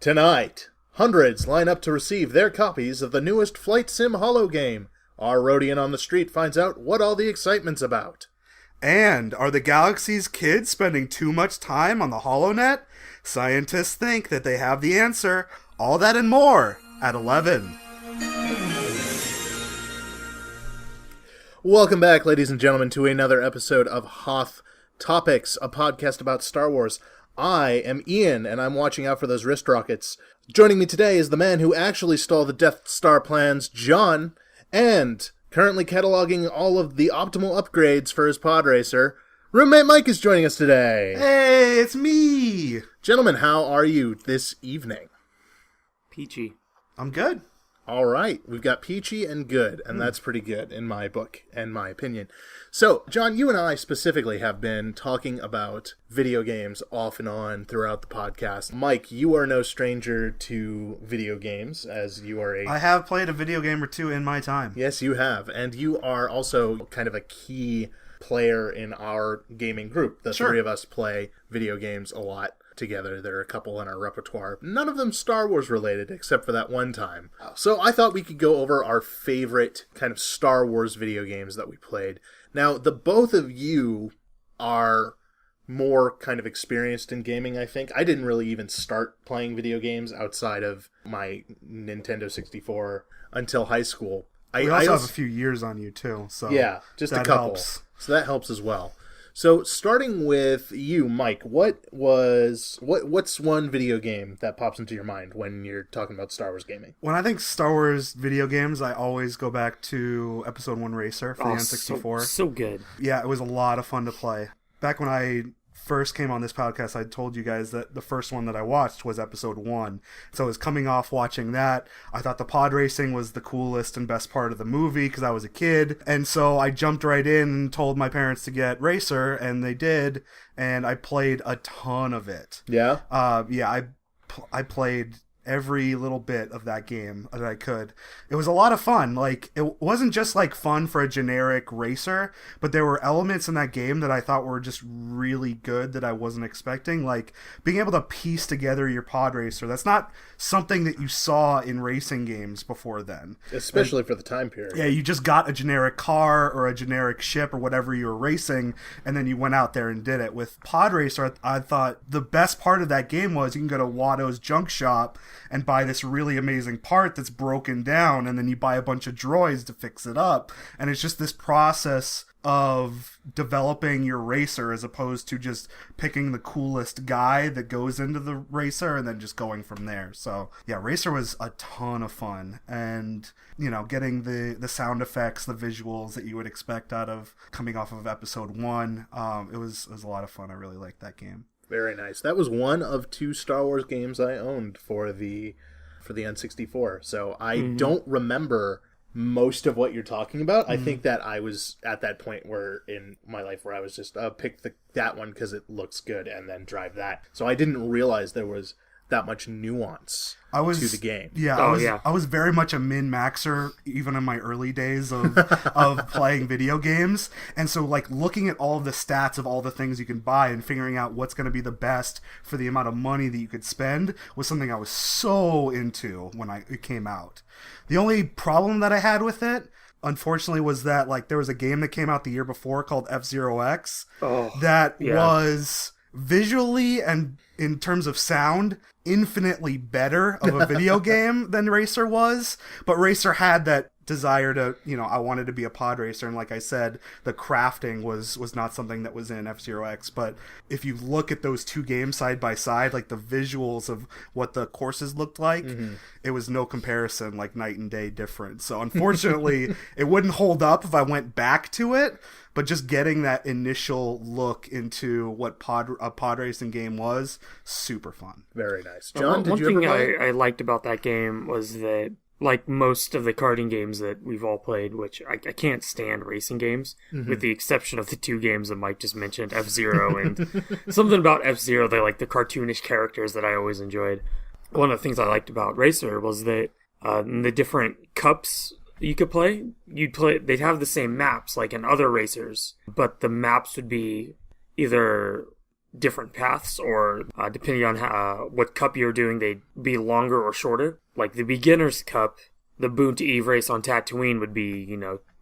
Tonight, hundreds line up to receive their copies of the newest Flight Sim Holo game. Our Rodian on the street finds out what all the excitement's about. And are the galaxy's kids spending too much time on the HoloNet? Scientists think that they have the answer. All that and more at 11. Welcome back, ladies and gentlemen, to another episode of Hoth Topics, a podcast about Star Wars. I am Ian, and I'm watching out for those wrist rockets. Joining me today is the man who actually stole the Death Star plans, John, and currently cataloging all of the optimal upgrades for his pod racer, roommate Mike is joining us today. Hey, it's me! Gentlemen, how are you this evening? Peachy. I'm good. All right, we've got peachy and good, and that's pretty good in my book and my opinion. So, John, you and I specifically have been talking about video games off and on throughout the podcast. Mike, you are no stranger to video games, as you are I have played a video game or two in my time. Yes, you have, and you are also kind of a key player in our gaming group. The three of us play video games a lot together. There are a couple in our repertoire. None of them Star Wars related, except for that one time. So I thought we could go over our favorite kind of Star Wars video games that we played. Now, the both of you are more kind of experienced in gaming, I think. I didn't really even start playing video games outside of my Nintendo 64 until high school. We also have a few years on you, too. So yeah, just a couple. Helps. So that helps as well. So, starting with you, Mike, what's one video game that pops into your mind when you're talking about Star Wars gaming? When I think Star Wars video games, I always go back to Episode 1 Racer for the N64. So good. Yeah, it was a lot of fun to play. Back when I first came on this podcast, I told you guys that the first one that I watched was Episode 1. So I was coming off watching that. I thought the pod racing was the coolest and best part of the movie because I was a kid. And so I jumped right in and told my parents to get Racer, and they did. And I played a ton of it. Yeah? I played every little bit of that game that I could. It was a lot of fun. Like, it wasn't just like fun for a generic racer, but there were elements in that game that I thought were just really good that I wasn't expecting. Like being able to piece together your pod racer. That's not something that you saw in racing games before then. Especially for the time period. Yeah, you just got a generic car or a generic ship or whatever you were racing, and then you went out there and did it. With Pod Racer, I thought the best part of that game was you can go to Watto's junk shop and buy this really amazing part that's broken down, and then you buy a bunch of droids to fix it up. And it's just this process of developing your racer as opposed to just picking the coolest guy that goes into the racer and then just going from there. So yeah, Racer was a ton of fun, and you know, getting the sound effects, the visuals that you would expect out of coming off of Episode 1, it was a lot of fun. I really liked that game. Very nice. That was one of two Star Wars games I owned for the N64. So I don't remember most of what you're talking about. I think that I was at that point where in my life where I was just pick that one because it looks good and then drive that. So I didn't realize there was that much nuance to the game. Yeah, I was very much a min-maxer even in my early days of playing video games. And so like looking at all of the stats of all the things you can buy and figuring out what's going to be the best for the amount of money that you could spend was something I was so into when it came out. The only problem that I had with it, unfortunately, was that like there was a game that came out the year before called F-Zero X was visually and in terms of sound infinitely better of a video game than Racer was, but Racer had that desire to, you know, I wanted to be a pod racer, and like I said, the crafting was not something that was in F-Zero X. But if you look at those two games side by side, like the visuals of what the courses looked like, it was no comparison, like night and day different. So unfortunately it wouldn't hold up if I went back to it, but just getting that initial look into what a pod racing game was, super fun. Very nice. John, One thing I liked about that game was that, like most of the karting games that we've all played, which I can't stand racing games, with the exception of the two games that Mike just mentioned, F-Zero and something about F-Zero, they like the cartoonish characters that I always enjoyed. One of the things I liked about Racer was that the different cups you could play, they'd have the same maps like in other racers, but the maps would be either different paths, or depending on what cup you're doing, they'd be longer or shorter. Like the beginner's cup, the Boon to Eve race on Tatooine would be,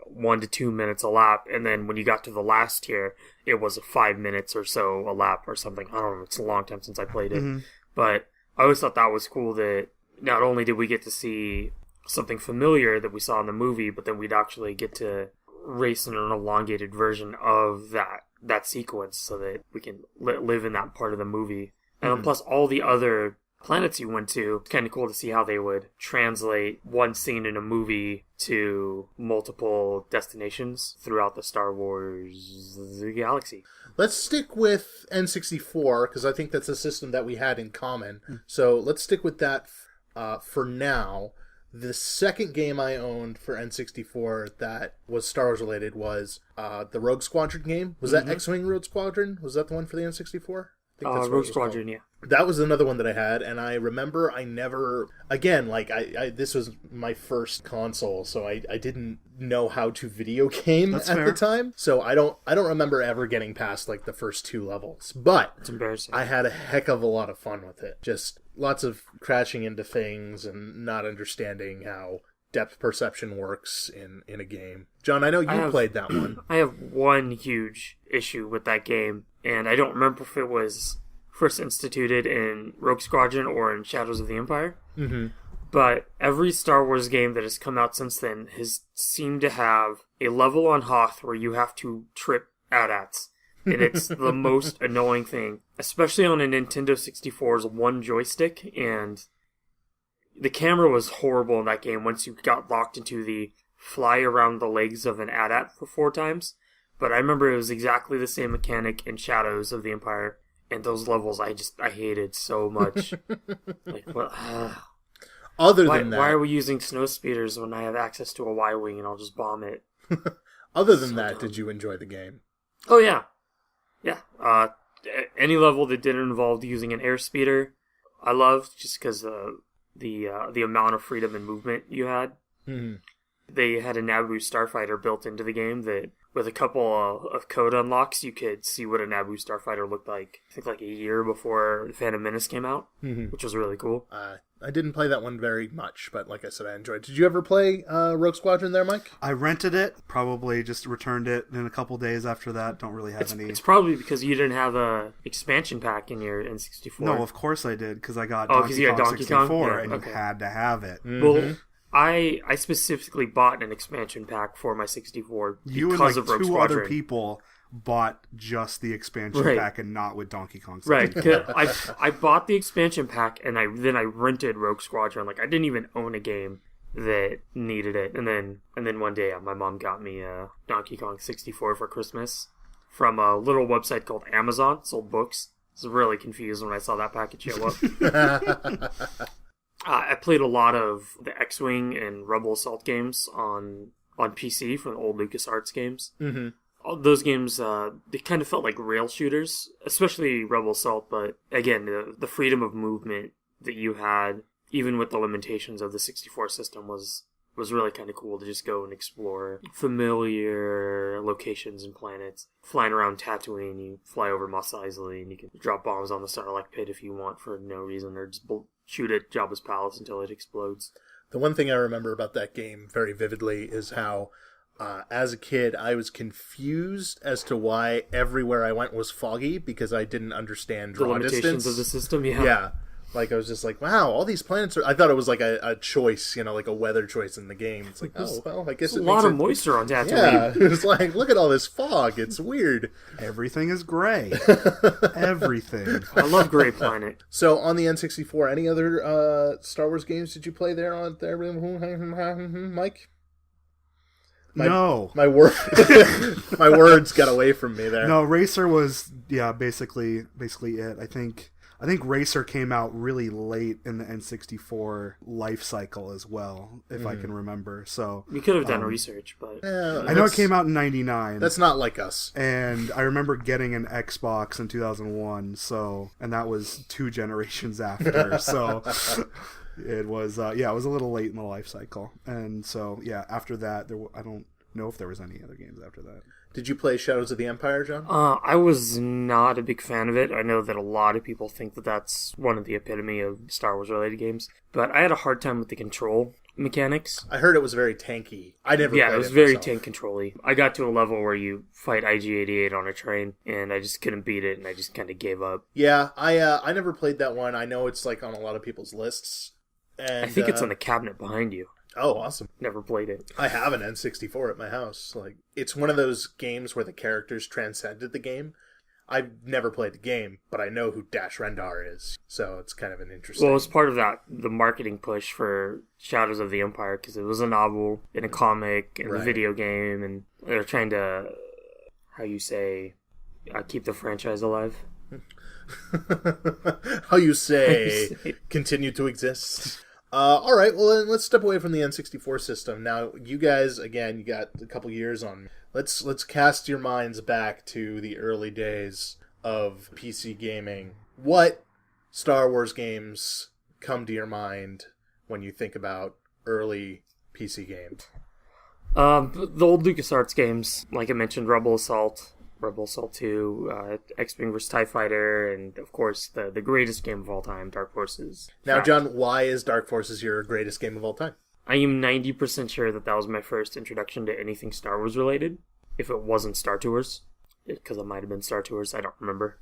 1 to 2 minutes a lap, and then when you got to the last tier, it was 5 minutes or so a lap or something. I don't know, it's a long time since I played it. But I always thought that was cool that not only did we get to see something familiar that we saw in the movie, but then we'd actually get to race in an elongated version of that sequence so that we can live in that part of the movie. And plus all the other planets you went to, it's kind of cool to see how they would translate one scene in a movie to multiple destinations throughout the Star Wars galaxy. Let's stick with N64, because I think that's a system that we had in common. So let's stick with that for now. The second game I owned for N64 that was Star Wars related was the Rogue Squadron game. Was that X-Wing Rogue Squadron? Was that the one for the N64? I think that's Rogue Squadron, yeah. That was another one that I had, and I remember I never, again, like, I this was my first console, so I didn't know how to video game at the time, so I don't remember ever getting past, like, the first 2 levels, but it's embarrassing. I had a heck of a lot of fun with it. Just lots of crashing into things and not understanding how depth perception works in a game. John, I know you played that one. I have one huge issue with that game, and I don't remember if it was first instituted in Rogue Squadron or in Shadows of the Empire. But every Star Wars game that has come out since then has seemed to have a level on Hoth where you have to trip AT-ATs. And it's the most annoying thing, especially on a Nintendo 64's one joystick, and the camera was horrible in that game once you got locked into the fly around the legs of an AT-AT for 4 times. But I remember it was exactly the same mechanic in Shadows of the Empire, and those levels I hated so much. Like, what? Than that, why are we using snow speeders when I have access to a Y-wing and I'll just bomb it? Other than that, did you enjoy the game? Oh yeah, yeah. Any level that didn't involve using an airspeeder, I loved, just because the amount of freedom and movement you had. They had a Naboo starfighter built into the game that, with a couple of code unlocks, you could see what a Naboo starfighter looked like. I think like a year before Phantom Menace came out, which was really cool. I didn't play that one very much, but like I said, I enjoyed it. Did you ever play Rogue Squadron there, Mike? I rented it, probably just returned it in a couple days after that. Don't really have any... It's probably because you didn't have a expansion pack in your N64. No, of course I did, because I got Donkey Kong 64, yeah, and you had to have it. Well, I specifically bought an expansion pack for my 64 you because and of Rogue 2 Squadron. other people bought just the expansion pack and not with Donkey Kong 64. Right, I bought the expansion pack and then I rented Rogue Squadron. Like, I didn't even own a game that needed it. And then one day my mom got me a Donkey Kong 64 for Christmas from a little website called Amazon. It sold books. I was really confused when I saw that package show up. I played a lot of the X-Wing and Rebel Assault games on PC from the old LucasArts games. All those games, they kind of felt like rail shooters, especially Rebel Assault, but again, the freedom of movement that you had, even with the limitations of the 64 system, was really kind of cool to just go and explore familiar locations and planets. Flying around Tatooine, you fly over Mos Eisley, and you can drop bombs on the Sarlacc pit if you want for no reason, or just shoot at Jabba's palace until it explodes. The one thing I remember about that game very vividly is how, as a kid, I was confused as to why everywhere I went was foggy, because I didn't understand draw the limitations distance of the system. Yeah. Like, I was just like, wow, all these planets are... I thought it was like a choice, like a weather choice in the game. It's like, oh, well, I guess it makes a lot of moisture on Tatooine. Yeah, it's like, look at all this fog. It's weird. Everything is gray. Everything. I love Gray Planet. So, on the N64, any other Star Wars games did you play there on there, Mike? No. My words got away from me there. No, Racer was, basically it. I think Racer came out really late in the N64 life cycle as well, if I can remember. So we could have done research, but I know it came out in '99. That's not like us. And I remember getting an Xbox in 2001. And that was 2 generations after. So it was it was a little late in the life cycle. And so after that, I don't know if there was any other games after that. Did you play Shadows of the Empire, John? I was not a big fan of it. I know that a lot of people think that that's one of the epitome of Star Wars-related games, but I had a hard time with the control mechanics. I heard it was very tanky. I never played it. Yeah, it was very tank control-y. I got to a level where you fight IG-88 on a train, and I just couldn't beat it, and I just kind of gave up. Yeah, I never played that one. I know it's like on a lot of people's lists. And, I think it's on the cabinet behind you. Oh, awesome. Never played it. I have an N64 at my house. Like, it's one of those games where the characters transcended the game. I've never played the game, but I know who Dash Rendar is, so it's kind of an interesting... Well, it's part of the marketing push for Shadows of the Empire, because it was a novel, and a comic, and a video game, and they're trying to, how you say, keep the franchise alive. How you say, continue to exist. All right, well, then let's step away from the N64 system. Now, you guys, again, you got a couple years on me. Let's cast your minds back to the early days of PC gaming. What Star Wars games come to your mind when you think about early PC games? The old LucasArts games, like I mentioned, Rebel Assault 2, X-Wing vs. TIE Fighter, and of course the greatest game of all time, Dark Forces. Now, John, why is Dark Forces your greatest game of all time? I am 90% sure that was my first introduction to anything Star Wars related, if it wasn't Star Tours, because it might have been Star Tours, I don't remember.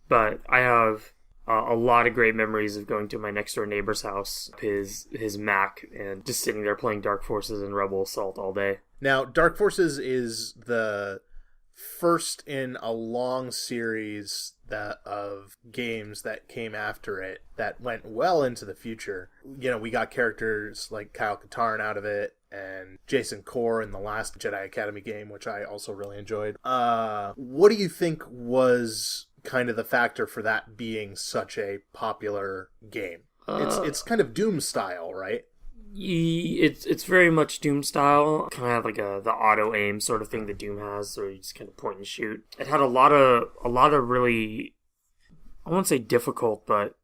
But I have a lot of great memories of going to my next door neighbor's house, his Mac, and just sitting there playing Dark Forces and Rebel Assault all day. Now, Dark Forces is the first in a long series of games that came after it that went well into the future. You know, we got characters like Kyle Katarn out of it, and Jason Core in the last Jedi Academy game, which I also really enjoyed. What do you think was kind of the factor for that being such a popular game? It's kind of Doom style, right? It's very much Doom style, kind of like the auto aim sort of thing that Doom has, where you just kind of point and shoot. It had a lot of really, I won't say difficult, but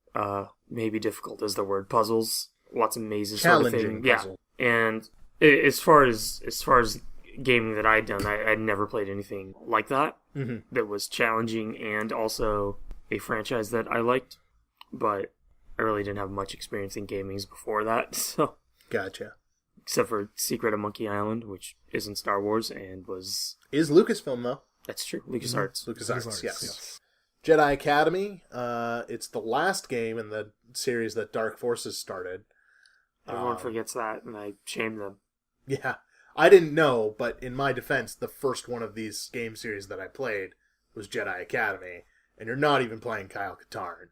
maybe difficult is the word, puzzles, lots of mazes, challenging sort of thing. Puzzle. Yeah, and as far as gaming that I'd done, I'd never played anything like that that was challenging and also a franchise that I liked, but I really didn't have much experience in gamings before that, so. Gotcha. Except for Secret of Monkey Island, which isn't Star Wars and was... Is Lucasfilm, though. That's true. LucasArts. LucasArts, yes. Jedi Academy, it's the last game in the series that Dark Forces started. Everyone forgets that, and I shame them. Yeah. I didn't know, but in my defense, the first one of these game series that I played was Jedi Academy, and you're not even playing Kyle Katarn.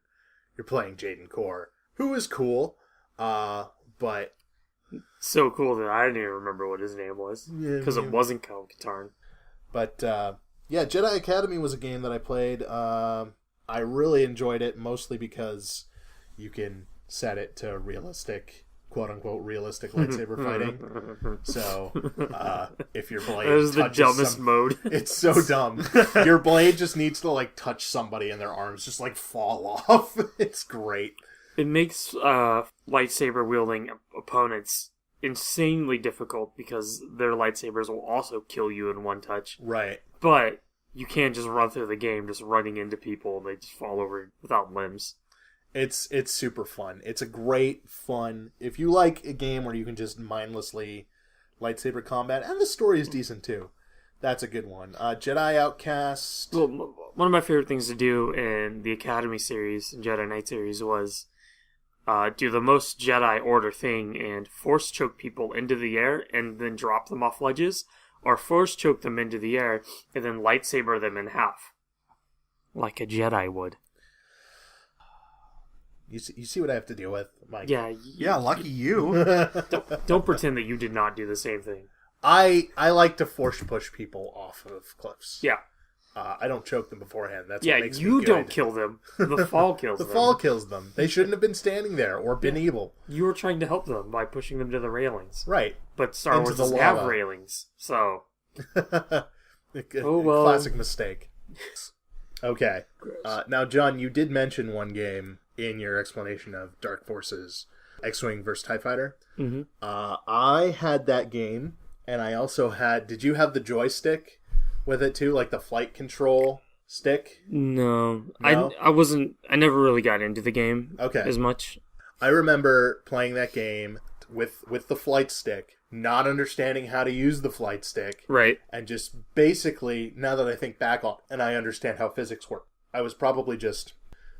You're playing Jaden Core, who is cool, but... So cool that I didn't even remember what his name was, because it wasn't Kyle Katarn. But, yeah, Jedi Academy was a game that I played. I really enjoyed it, mostly because you can set it to realistic, quote-unquote, realistic lightsaber fighting. So, if your blade that is the dumbest mode. It's so dumb. Your blade just needs to, like, touch somebody and their arms just, like, fall off. It's great. It makes lightsaber-wielding opponents insanely difficult because their lightsabers will also kill you in one touch. Right. But you can't just run through the game just running into people and they just fall over without limbs. It's super fun. It's a great fun. If you like a game where you can just mindlessly lightsaber combat, and the story is decent too, that's a good one. Jedi Outcast. Well, one of my favorite things to do in the Academy series, Jedi Knight series, was do the most Jedi Order thing and force choke people into the air and then drop them off ledges, or force choke them into the air and then lightsaber them in half. Like a Jedi would. You see what I have to deal with, Mike? Yeah, lucky you. Don't pretend that you did not do the same thing. I like to force push people off of cliffs. Yeah. I don't choke them beforehand. That's what makes me you good. don't kill them. The fall kills them. The fall kills them. They shouldn't have been standing there or been evil. You were trying to help them by pushing them to the railings. Right. But Star Wars doesn't have railings, so... Oh, well. Classic mistake. Okay. Now, John, you did mention one game in your explanation of Dark Forces, X-Wing vs. TIE Fighter. Mm-hmm. I had that game, and I also had... Did you have the joystick with it too, like the flight control stick? No. No? I never really got into the game as much. I remember playing that game with the flight stick, not understanding how to use the flight stick. Right. And just basically, now that I think back on and I understand how physics work, I was probably just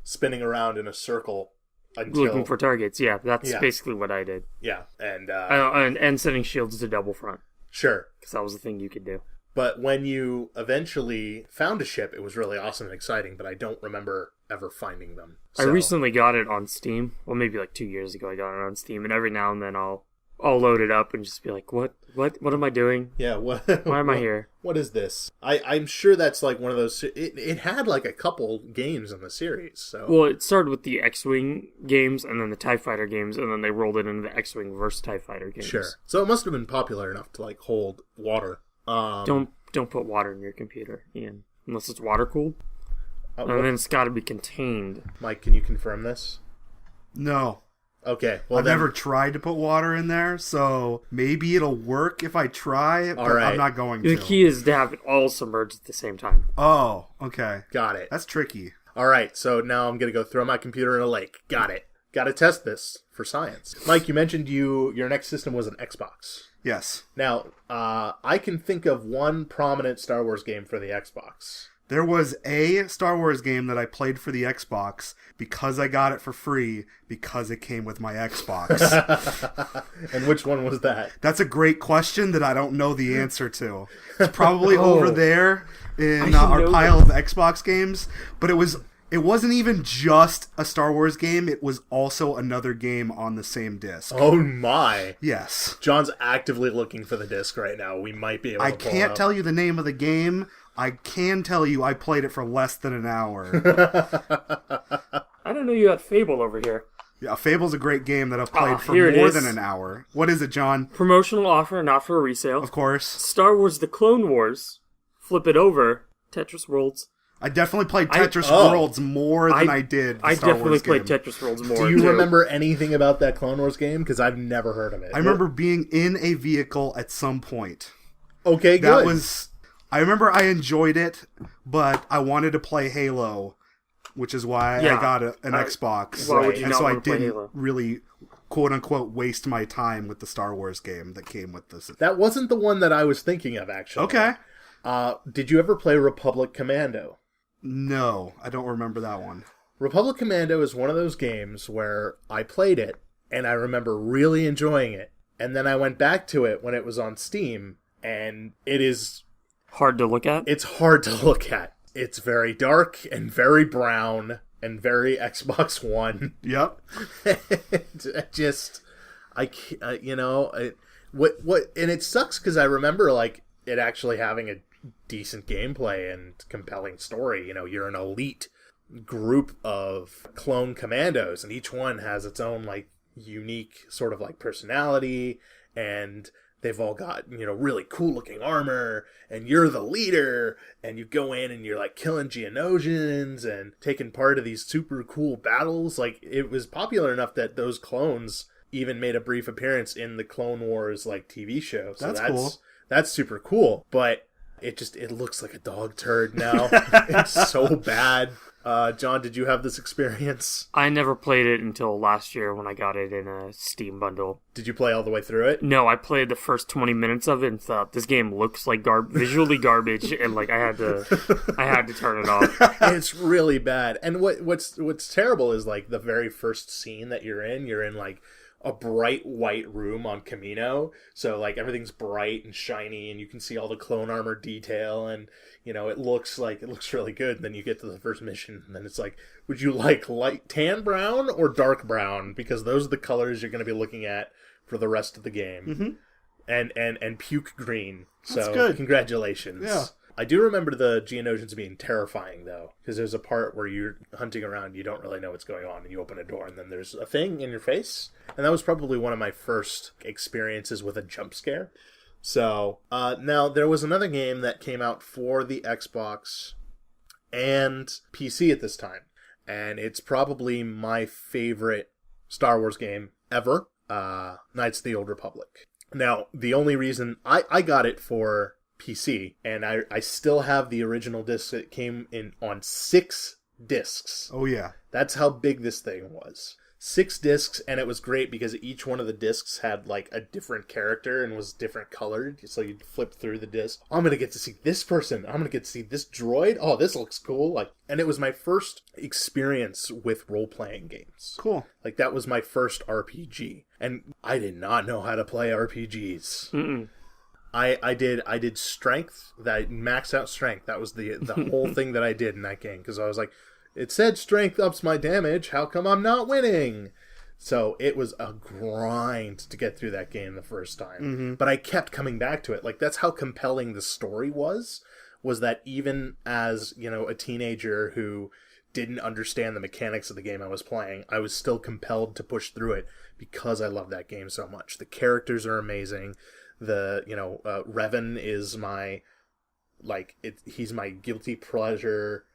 spinning around in a circle until... Looking for targets, yeah. That's basically what I did. Yeah, and... and setting shields to double front. Sure. Because that was the thing you could do. But when you eventually found a ship, it was really awesome and exciting, but I don't remember ever finding them. So. I recently got it on Steam. Well, maybe like 2 years ago I got it on Steam, and every now and then I'll load it up and just be like, what am I doing? Yeah, why am I here? What is this? I'm sure that's like one of those... It had like a couple games in the series, so... Well, it started with the X-Wing games, and then the TIE Fighter games, and then they rolled it into the X-Wing versus TIE Fighter games. Sure. So it must have been popular enough to like hold water. Don't put water in your computer, Ian. Unless it's water cooled. And then it's got to be contained. Mike, can you confirm this? No. Okay. Well, I've never tried to put water in there, so maybe it'll work if I try, but right. I'm not going The to. key is to have it all submerged at the same time. Oh, okay. Got it. That's tricky. All right, so now I'm going to go throw my computer in a lake. Got it. Got to test this for science. Mike, you mentioned your next system was an Xbox. Yes. Now, I can think of one prominent Star Wars game for the Xbox. There was a Star Wars game that I played for the Xbox because I got it for free because it came with my Xbox. And which one was that? That's a great question that I don't know the answer to. It's probably over there in our pile of Xbox games, but it wasn't even just a Star Wars game, it was also another game on the same disc. Oh my. Yes. John's actively looking for the disc right now. We might be able to pull it can't up. tell you the name of the game. I can tell you I played it for less than an hour. I don't know you had Fable over here. Yeah, Fable's a great game that I've played for here it more is. than an hour. What is it, John? Promotional offer, not for resale. Of course. Star Wars The Clone Wars. Flip it over. Tetris Worlds. I definitely played Tetris Worlds more than I did the I Star definitely Wars played game. Tetris Worlds more. Do you remember anything about that Clone Wars game? Because I've never heard of it. I remember being in a vehicle at some point. Okay, good. I remember I enjoyed it, but I wanted to play Halo, which is why I got an Xbox. Why would you and not so I want to play didn't Halo? really, quote unquote, waste my time with the Star Wars game that came with this. That wasn't the one that I was thinking of, actually. Okay. Did you ever play Republic Commando? No, I don't remember that one. Republic Commando is one of those games where I played it, and I remember really enjoying it. And then I went back to it when it was on Steam, and it is... hard to look at? It's hard to look at. It's very dark and very brown and very Xbox One. Yep. And it sucks because I remember, like, it actually having a decent gameplay and compelling story. You know, you're an elite group of clone commandos, and each one has its own, like, unique sort of, like, personality, and they've all got, you know, really cool looking armor, and you're the leader, and you go in and you're like killing Geonosians and taking part of these super cool battles. Like, it was popular enough that those clones even made a brief appearance in the Clone Wars, like, TV show. So that's cool. That's super cool, but it looks like a dog turd now. It's so bad. John, did you have this experience? I never played it until last year when I got it in a Steam bundle. Did you play all the way through it? No, I played the first 20 minutes of it and thought, this game looks like visually garbage, and like I had to turn it off. It's really bad. And what's terrible is, like, the very first scene that you're in like a bright white room on Camino, so like everything's bright and shiny, and you can see all the clone armor detail, and you know it looks really good. And then you get to the first mission, and then it's like, would you like light tan brown or dark brown? Because those are the colors you're going to be looking at for the rest of the game. Mm-hmm. And puke green. That's so good. Congratulations. Yeah. I do remember the Geonosians being terrifying, though, because there's a part where you're hunting around, you don't really know what's going on, and you open a door, and then there's a thing in your face. And that was probably one of my first experiences with a jump scare. So, now, there was another game that came out for the Xbox and PC at this time, and it's probably my favorite Star Wars game ever, Knights of the Old Republic. Now, the only reason I got it for PC, and I still have the original disc. It came in on 6 discs. Oh, yeah. That's how big this thing was. 6 discs, and it was great because each one of the discs had like a different character and was different colored. So you'd flip through the disc. Oh, I'm gonna get to see this person. I'm gonna get to see this droid. Oh, this looks cool. Like, and it was my first experience with role-playing games. Cool. Like, that was my first RPG, and I did not know how to play RPGs. Mm-mm. I did strength. That I maxed out strength. That was the whole thing that I did in that game, because I was like, it said strength ups my damage. How come I'm not winning? So it was a grind to get through that game the first time. Mm-hmm. But I kept coming back to it. Like, that's how compelling the story was that even as, a teenager who didn't understand the mechanics of the game I was playing, I was still compelled to push through it because I love that game so much. The characters are amazing. Revan is he's my guilty pleasure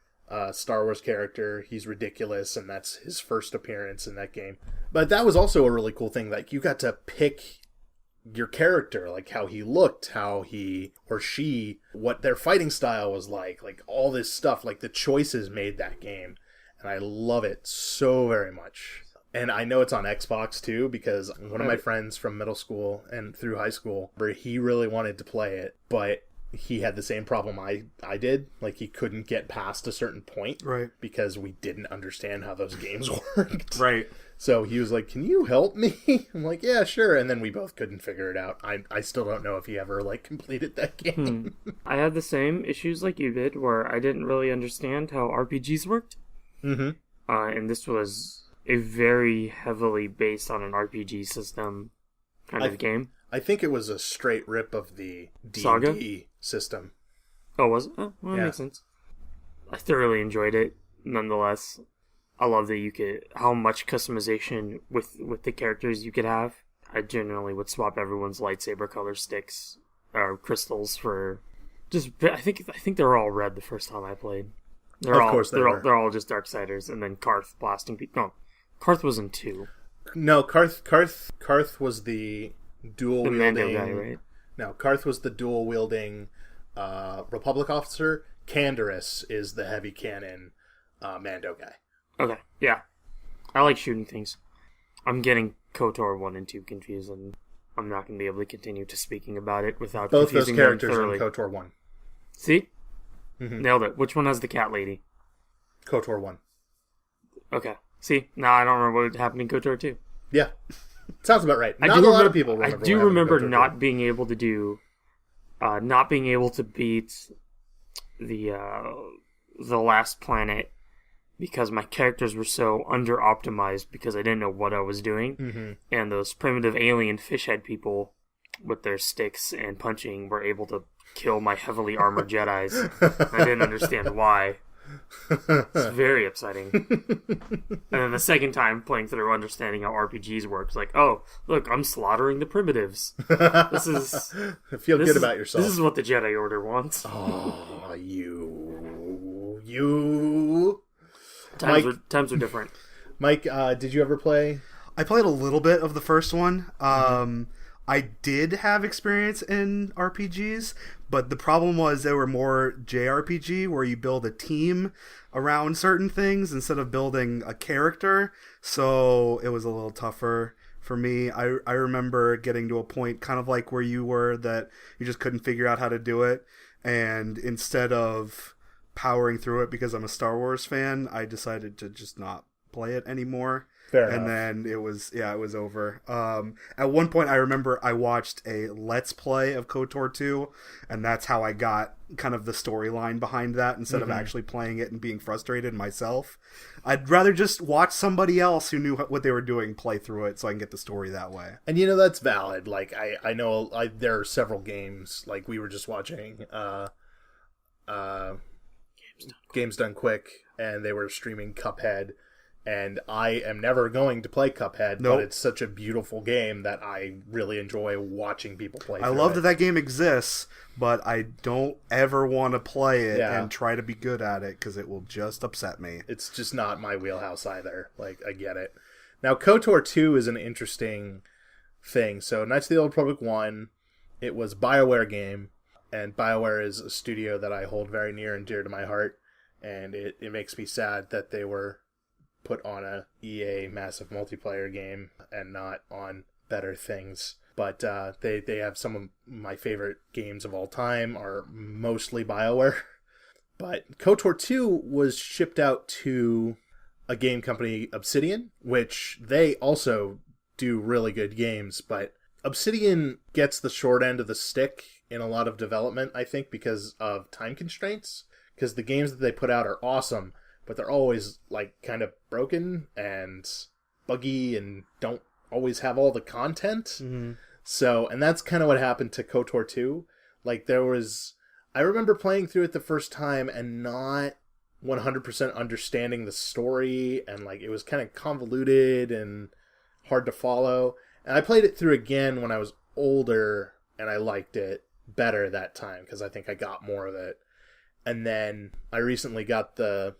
Star Wars character. He's ridiculous, and that's his first appearance in that game. But that was also a really cool thing. Like, you got to pick your character, like how he looked, how he or she, what their fighting style was like all this stuff. Like, the choices made that game, and I love it so very much. And I know it's on Xbox too, because one of my friends from middle school and through high school, he really wanted to play it, but he had the same problem I did. Like, he couldn't get past a certain point. Right. Because we didn't understand how those games worked. Right. So he was like, can you help me? I'm like, yeah, sure. And then we both couldn't figure it out. I still don't know if he ever, completed that game. I had the same issues like you did, where I didn't really understand how RPGs worked. Mm-hmm. And this was a very heavily based on an RPG system kind of game. I think it was a straight rip of the D&D Saga? system. Oh, was it? Oh, well, that makes sense. I thoroughly enjoyed it, nonetheless. I love that how much customization with the characters you could have. I generally would swap everyone's lightsaber color sticks or crystals for I think they were all red the first time I played. They're all just Darksiders, and then Karth blasting people. No, Karth was in 2. No, Karth was the dual wielding. Mando guy, right? No, Karth was the dual wielding Republic officer. Canderous is the heavy cannon Mando guy. Okay, yeah. I like shooting things. I'm getting KOTOR 1 and 2 confused, and I'm not going to be able to continue to speaking about it without both those confusing characters them are thoroughly. in KOTOR 1. See? Mm-hmm. Nailed it. Which one has the cat lady? KOTOR 1. Okay. See? Now I don't remember what happened in KOTOR 2. Yeah. Sounds about right. Not a lot of people remember. I do remember not being able to do... not being able to beat the last planet because my characters were so under-optimized because I didn't know what I was doing. Mm-hmm. And those primitive alien fish head people with their sticks and punching were able to kill my heavily armored Jedis. I didn't understand why. It's very upsetting. And then the second time playing through, understanding how RPGs works, like, oh, look, I'm slaughtering the primitives. This is... Feel good about yourself. This is what the Jedi Order wants. Oh, you... Times are different. Mike, did you ever play? I played a little bit of the first one. I did have experience in RPGs, but the problem was they were more JRPG, where you build a team around certain things instead of building a character. So it was a little tougher for me. I remember getting to a point kind of like where you were, that you just couldn't figure out how to do it. And instead of powering through it because I'm a Star Wars fan, I decided to just not play it anymore. Fair enough. And then it was over. At one point I remember I watched a Let's Play of KOTOR 2, and that's how I got kind of the storyline behind that instead of actually playing it and being frustrated myself. I'd rather just watch somebody else who knew what they were doing play through it so I can get the story that way. And that's valid. Like, I know there are several games, like we were just watching Games Done Quick, and they were streaming Cuphead. And I am never going to play Cuphead, but it's such a beautiful game that I really enjoy watching people play. I love that game exists, but I don't ever want to play it and try to be good at it because it will just upset me. It's just not my wheelhouse either. Like, I get it. Now, KOTOR 2 is an interesting thing. So, Knights of the Old Republic 1, it was a BioWare game. And BioWare is a studio that I hold very near and dear to my heart, and it makes me sad that they were put on a EA massive multiplayer game and not on better things. But they have some of my favorite games of all time are mostly BioWare. But KOTOR 2 was shipped out to a game company, Obsidian, which they also do really good games, but Obsidian gets the short end of the stick in a lot of development, I think, because of time constraints. Because the games that they put out are awesome, but they're always, like, kind of broken and buggy and don't always have all the content. Mm-hmm. So, and that's kind of what happened to KOTOR 2. Like, I remember playing through it the first time and not 100% understanding the story, and, like, it was kind of convoluted and hard to follow. And I played it through again when I was older, and I liked it better that time, because I think I got more of it. And then I recently got the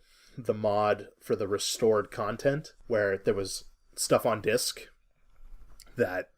mod for the restored content, where there was stuff on disc that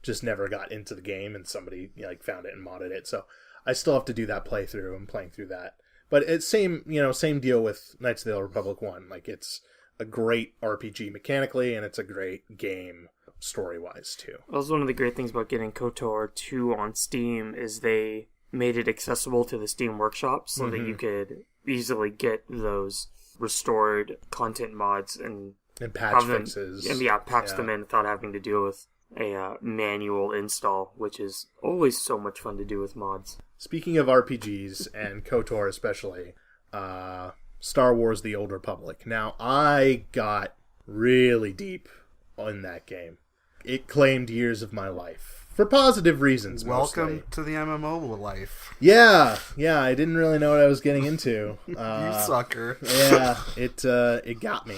just never got into the game, and somebody found it and modded it. So I still have to do that playthrough. I'm playing through that. But it's same deal with Knights of the Old Republic 1. Like, it's a great RPG mechanically, and it's a great game story-wise, too. That was one of the great things about getting KOTOR 2 on Steam, is they made it accessible to the Steam Workshop so that you could easily get those restored content mods and patch fixes. And patch them in without having to deal with a manual install, which is always so much fun to do with mods. Speaking of RPGs, and KOTOR especially, Star Wars The Old Republic. Now, I got really deep on that game. It claimed years of my life. For positive reasons, Welcome mostly. to the MMO life. Yeah, I didn't really know what I was getting into. You sucker. Yeah, it got me.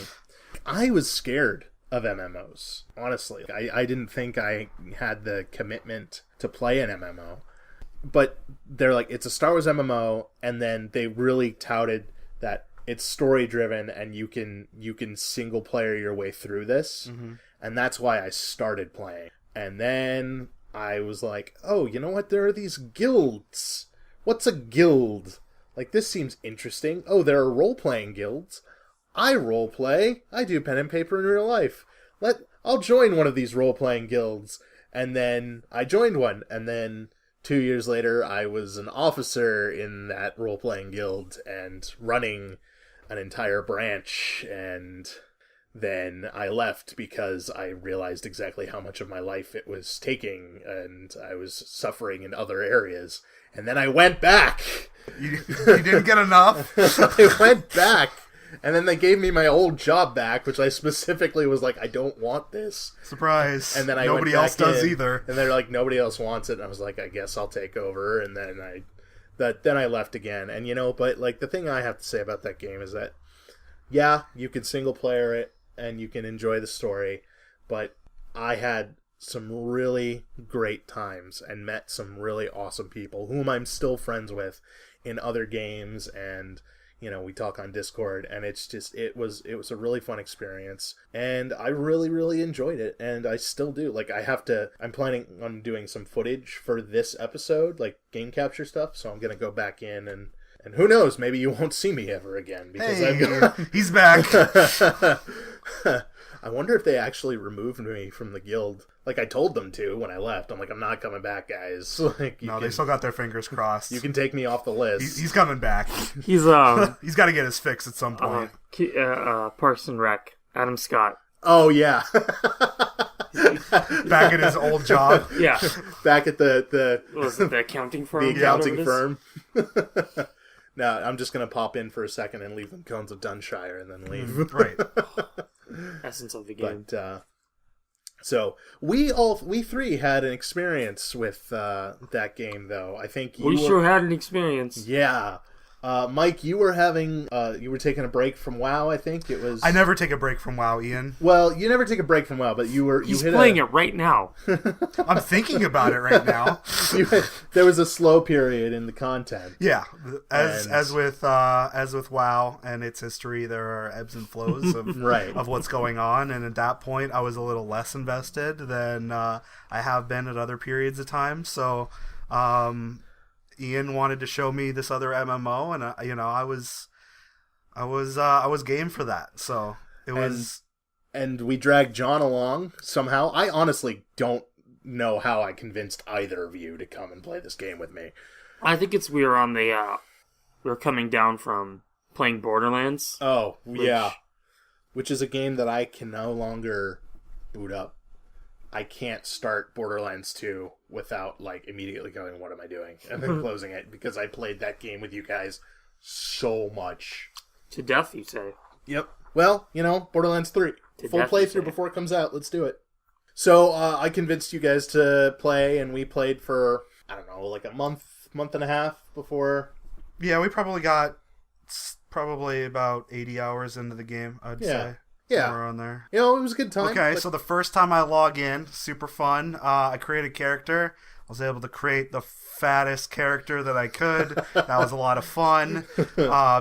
I was scared of MMOs, honestly. I didn't think I had the commitment to play an MMO. But they're like, it's a Star Wars MMO, and then they really touted that it's story driven and you can single player your way through this. Mm-hmm. And that's why I started playing. And then I was like, oh, you know what? There are these guilds. What's a guild? Like, this seems interesting. Oh, there are role-playing guilds. I role-play. I do pen and paper in real life. I'll join one of these role-playing guilds. And then I joined one. And then 2 years later, I was an officer in that role-playing guild and running an entire branch. And then I left because I realized exactly how much of my life it was taking, and I was suffering in other areas. And then I went back. You didn't get enough? I went back. And then they gave me my old job back, which I specifically was like, I don't want this. Surprise. And then nobody else does either. And they're like, nobody else wants it. And I was like, I guess I'll take over. And then I left again. And but like, the thing I have to say about that game is that, yeah, you can single player it and you can enjoy the story, but I had some really great times and met some really awesome people whom I'm still friends with in other games, and we talk on Discord, and it's just, it was a really fun experience, and I really, really enjoyed it, and I still do. Like, I'm planning on doing some footage for this episode, like game capture stuff, so I'm going to go back in, and who knows, maybe you won't see me ever again, because he's back. I wonder if they actually removed me from the guild. Like, I told them to when I left. I'm like, I'm not coming back, guys. Like, they still got their fingers crossed. You can take me off the list. He's coming back. He's he's got to get his fix at some point. Parks and Rec, Adam Scott. Oh, yeah. Back at his old job. Yeah. Back at the was it the accounting firm? The accounting firm. No, I'm just going to pop in for a second and leave them Cones of Dunshire and then leave. Right. Essence of the game. But, so we three had an experience with that game, though. I think we sure had an experience. Yeah. Mike, you were taking a break from WoW, I think it was. I never take a break from WoW, Ian. Well, you never take a break from WoW, but He's playing it right now. I'm thinking about it right now. There was a slow period in the content. Yeah, as with WoW and its history, there are ebbs and flows of right. of what's going on, and at that point, I was a little less invested than I have been at other periods of time. So. Ian wanted to show me this other MMO, and I was game for that. So it was. And we dragged John along somehow. I honestly don't know how I convinced either of you to come and play this game with me. I think we were coming down from playing Borderlands. Oh, yeah. Which is a game that I can no longer boot up. I can't start Borderlands 2 without, like, immediately going, what am I doing? And then closing it, because I played that game with you guys so much. To death, you say? Yep. Well, Borderlands 3. Full playthrough before it comes out. Let's do it. So, I convinced you guys to play, and we played for, I don't know, like a month and a half before. Yeah, we probably got about 80 hours into the game, I'd say. Yeah. Somewhere on there. It was a good time. Okay, so the first time I log in, super fun. I created a character. I was able to create the fattest character that I could. That was a lot of fun.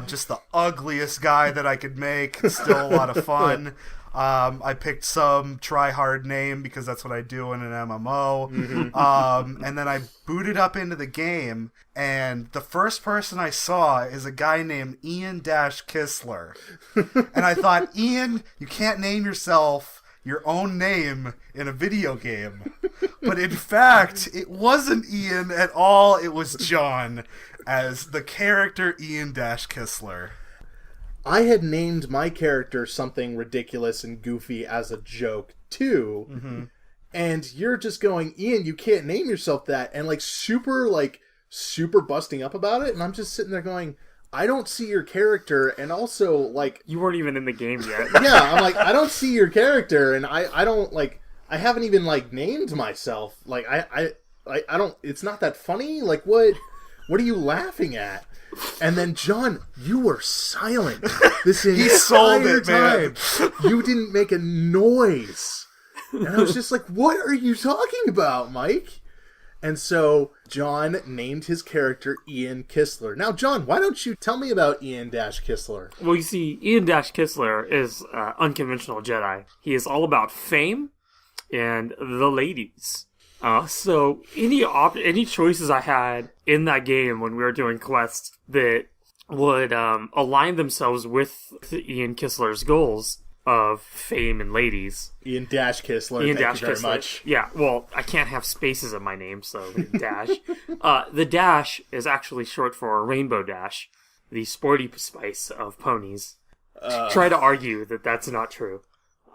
Just the ugliest guy that I could make. Still a lot of fun. I picked some try-hard name because that's what I do in an MMO. Mm-hmm. And then I booted up into the game, and the first person I saw is a guy named Ian Kistler. And I thought, Ian, you can't name yourself your own name in a video game. But in fact, it wasn't Ian at all. It was John as the character Ian Kistler. I had named my character something ridiculous and goofy as a joke, too. Mm-hmm. And you're just going, Ian, you can't name yourself that. And, super busting up about it. And I'm just sitting there going, I don't see your character. And also, like... You weren't even in the game yet. Yeah, I'm like, I don't see your character. And I don't, I haven't even, named myself. I don't... It's not that funny? What are you laughing at? And then, John, you were silent this entire time. You didn't make a noise. And I was just like, what are you talking about, Mike? And so, John named his character Ian Kistler. Now, John, why don't you tell me about Ian Kistler? Well, you see, Ian Kistler is an unconventional Jedi. He is all about fame and the ladies. So any choices I had in that game when we were doing quests that would align themselves with Ian Kistler's goals of fame and ladies. Ian Kistler, thank you very much. Yeah, well, I can't have spaces in my name, so Dash. The Dash is actually short for Rainbow Dash, the sporty spice of ponies. Try to argue that that's not true.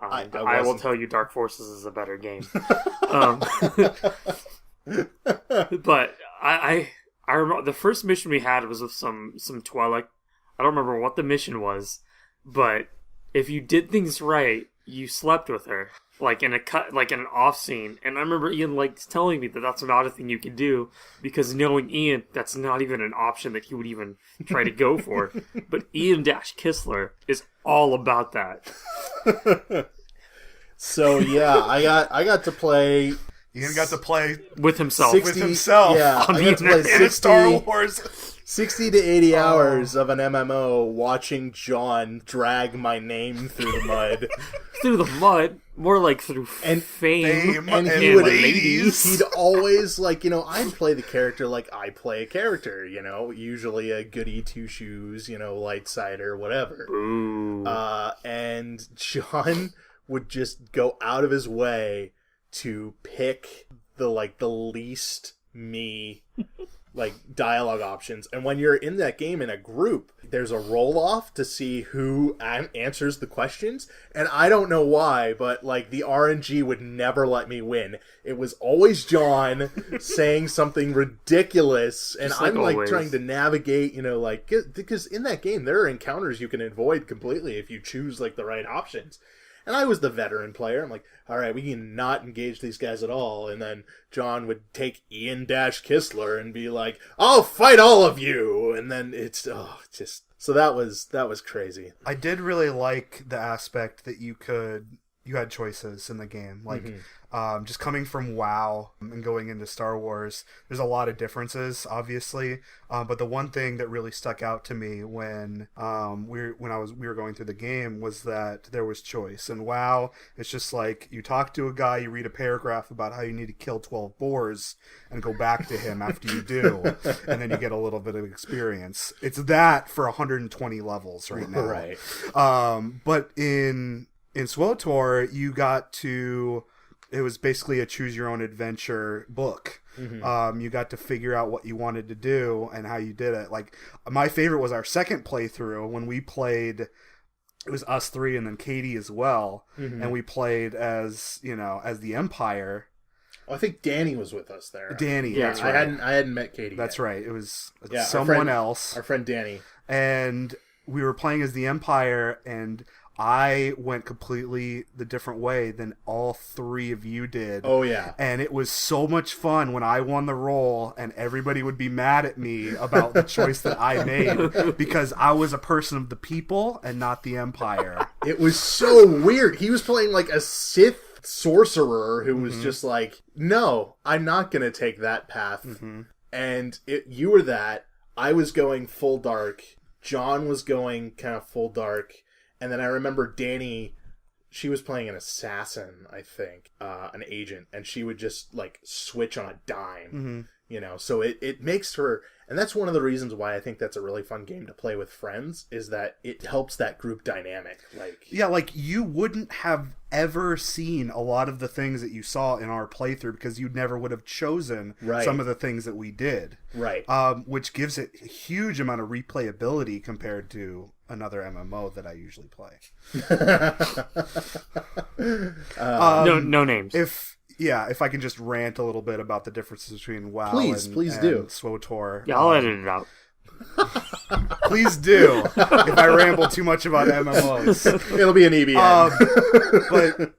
I will tell you Dark Forces is a better game. But I remember the first mission we had was with some Twi'lek. I don't remember what the mission was, but if you did things right, you slept with her. In an off scene. And I remember Ian telling me that that's not a thing you can do, because knowing Ian, that's not even an option that he would even try to go for. But Ian Kistler is all about that. So yeah, I got to play. Ian got to play with himself. 60, yeah, I got to play 60, Star Wars. 60 to 80 hours of an MMO watching John drag my name through the mud. Through the mud? More like through fame and he would, he'd always, I'd play the character like I play a character, usually a goody two-shoes, light cider, whatever. Ooh. And John would just go out of his way to pick the least me dialogue options. And when you're in that game in a group, there's a roll-off to see who answers the questions. And I don't know why, but the RNG would never let me win. It was always John saying something ridiculous, and I'm trying to navigate, because in that game there are encounters you can avoid completely if you choose the right options. And I was the veteran player. I'm like, all right, we can not engage these guys at all. And then John would take Ian Kistler and be like, I'll fight all of you. And then so that was crazy. I did really like the aspect that you could you had choices in the game. Like, just coming from WoW and going into Star Wars, there's a lot of differences, obviously. But the one thing that really stuck out to me when we were going through the game was that there was choice. And WoW, it's just like you talk to a guy, you read a paragraph about how you need to kill 12 boars, and go back to him after you do, and then you get a little bit of experience. It's that for 120 levels right now. Right. But in SWTOR, you got to... It was basically a choose-your-own-adventure book. You got to figure out what you wanted to do and how you did it. Like, my favorite was our second playthrough when we played... It was us three and then Katie as well. And we played as the Empire. Oh, I think Danny was with us there. Danny, Yeah, that's right. I hadn't met Katie That's yet. right. It was Yeah, someone else. Our friend Danny. And we were playing as the Empire, and I went completely the different way than all three of you did. Oh, yeah. And it was so much fun when I won the role and everybody would be mad at me about the choice that I made because I was a person of the people and not the Empire. It was so weird. He was playing like a Sith sorcerer who was just like, no, I'm not going to take that path. And you were that. I was going full dark. John was going kind of full dark. And then I remember Danny, she was playing an assassin, I think, an agent, and she would just like switch on a dime, so it makes her, and that's one of the reasons why I think that's a really fun game to play with friends, is that it helps that group dynamic. Like you wouldn't have ever seen a lot of the things that you saw in our playthrough because you never would have chosen some of the things that we did. Right. Which gives it a huge amount of replayability compared to another MMO that I usually play. No names. If I can just rant a little bit about the differences between WoW please and do. SWTOR. Yeah, I'll edit it out. Please do. If I ramble too much about MMOs. It'll be an EBN. But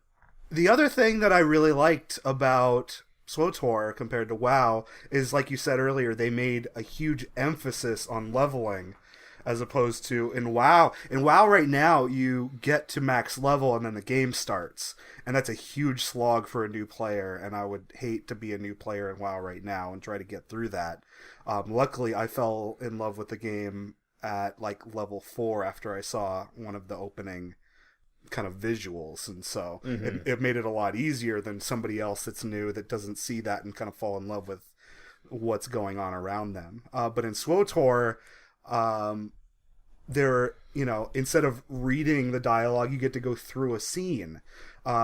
the other thing that I really liked about SWTOR compared to WoW is, like you said earlier, they made a huge emphasis on leveling. As opposed to in WoW. In WoW right now, you get to max level and then the game starts. And that's a huge slog for a new player. And I would hate to be a new player in WoW right now and try to get through that. Luckily, I fell in love with the game at like level 4 after I saw one of the opening kind of visuals. And so it made it a lot easier than somebody else that's new that doesn't see that and kind of fall in love with what's going on around them. But in SWTOR... instead of reading the dialogue, you get to go through a scene,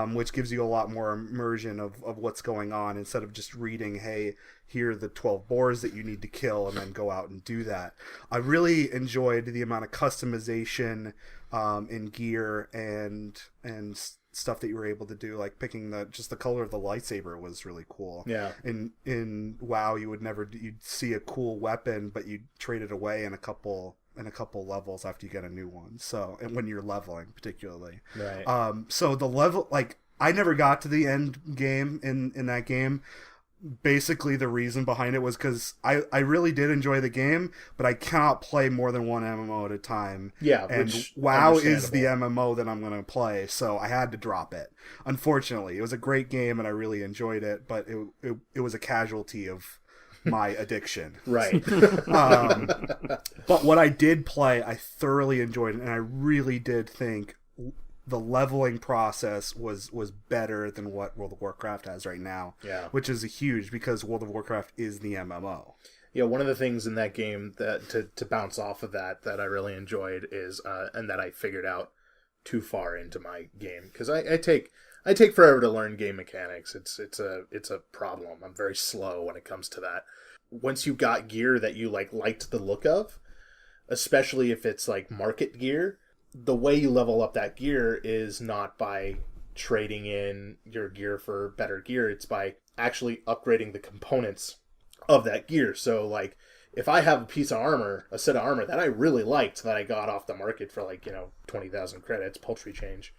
which gives you a lot more immersion of what's going on instead of just reading, hey, here are the 12 boars that you need to kill and then go out and do that. I really enjoyed the amount of customization in gear and stuff that you were able to do, like picking the color of the lightsaber was really cool. Yeah. In WoW, you'd see a cool weapon, but you'd trade it away in a couple levels after you get a new one. So, and when you're leveling, particularly. Right. So the level, like, I never got to the end game in that game. Basically, the reason behind it was because I really did enjoy the game, but I cannot play more than one MMO at a time. Yeah, and WoW is the MMO that I'm going to play, so I had to drop it. Unfortunately, it was a great game and I really enjoyed it, but it was a casualty of my addiction. Right. But what I did play, I thoroughly enjoyed it, and I really did think the leveling process was better than what World of Warcraft has right now. Yeah. Which is huge because World of Warcraft is the MMO. Yeah, one of the things in that game that to bounce off of that I really enjoyed is and that I figured out too far into my game, because I take forever to learn game mechanics. It's a problem. I'm very slow when it comes to that. Once you got gear that you liked the look of, especially if it's like market gear, the way you level up that gear is not by trading in your gear for better gear. It's by actually upgrading the components of that gear. So like, if I have a set of armor that I really liked that I got off the market for 20,000 credits, paltry change,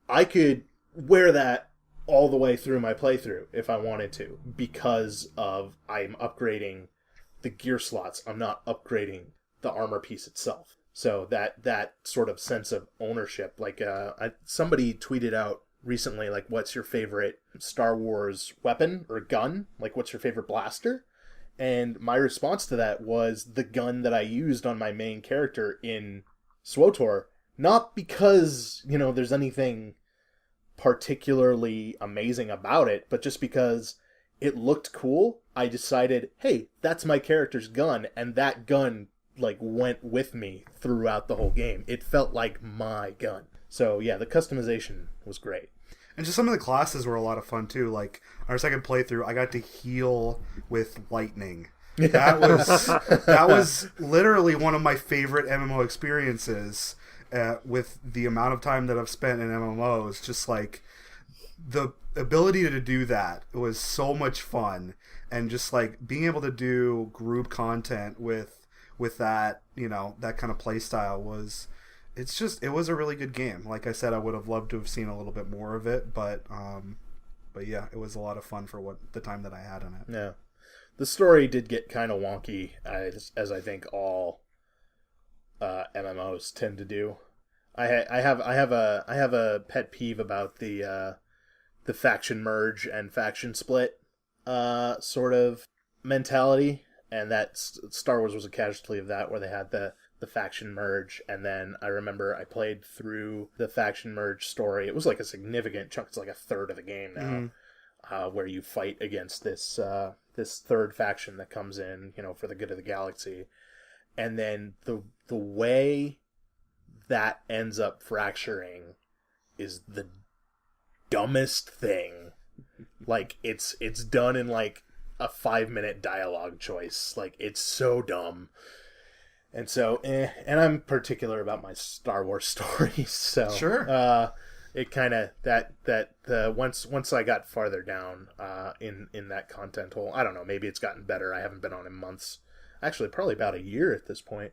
I could wear that all the way through my playthrough if I wanted to, because of I'm upgrading the gear slots. I'm not upgrading the armor piece itself. So that sort of sense of ownership, somebody tweeted out recently, like, what's your favorite Star Wars weapon or gun? Like, what's your favorite blaster? And my response to that was the gun that I used on my main character in SWTOR. Not because, there's anything particularly amazing about it, but just because it looked cool. I decided, hey, that's my character's gun, and that gun, like, went with me throughout the whole game. It felt like my gun. So, yeah, the customization was great. And just some of the classes were a lot of fun, too. Like, our second playthrough, I got to heal with lightning. That was literally one of my favorite MMO experiences with the amount of time that I've spent in MMOs. Just, like, the ability to do that was so much fun. And just, like, being able to do group content with that, that kind of play style was... it was a really good game. Like I said, I would have loved to have seen a little bit more of it, but yeah, it was a lot of fun for the time that I had on it. Yeah, the story did get kind of wonky, as I think all MMOs tend to do. I have a pet peeve about the faction merge and faction split sort of mentality, and that Star Wars was a casualty of that, where they had the faction merge, and then I remember I played through the faction merge story. It was like a significant chunk. It's like a third of the game now, where you fight against this third faction that comes in, for the good of the galaxy, and then the way that ends up fracturing is the dumbest thing. Like, it's done in like a 5-minute dialogue choice. Like, it's so dumb. And so, and I'm particular about my Star Wars stories, so sure. It kind of once I got farther down in that content hole, I don't know, maybe it's gotten better. I haven't been on in months, actually, probably about a year at this point,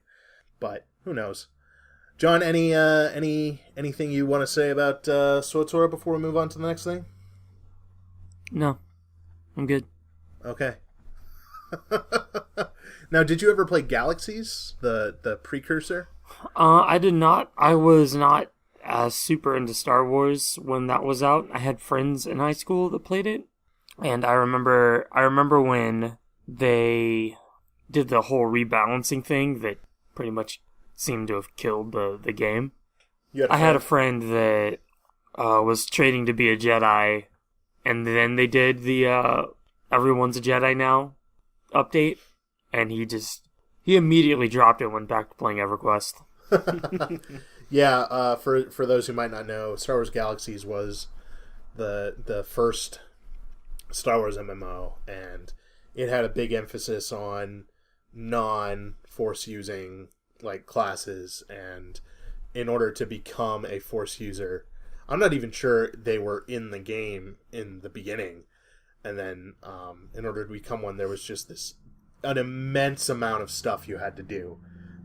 but who knows? John, anything you want to say about SWTOR before we move on to the next thing? No, I'm good. Okay. Now, did you ever play Galaxies, the precursor? I did not. I was not as super into Star Wars when that was out. I had friends in high school that played it, and I remember when they did the whole rebalancing thing that pretty much seemed to have killed the game. I had a friend that was training to be a Jedi, and then they did the Everyone's a Jedi Now update. And he immediately dropped it and went back to playing EverQuest. Yeah, for those who might not know, Star Wars Galaxies was the first Star Wars MMO, and it had a big emphasis on non-Force using like classes, and in order to become a Force user, I'm not even sure they were in the game in the beginning, and then in order to become one, there was just an immense amount of stuff you had to do,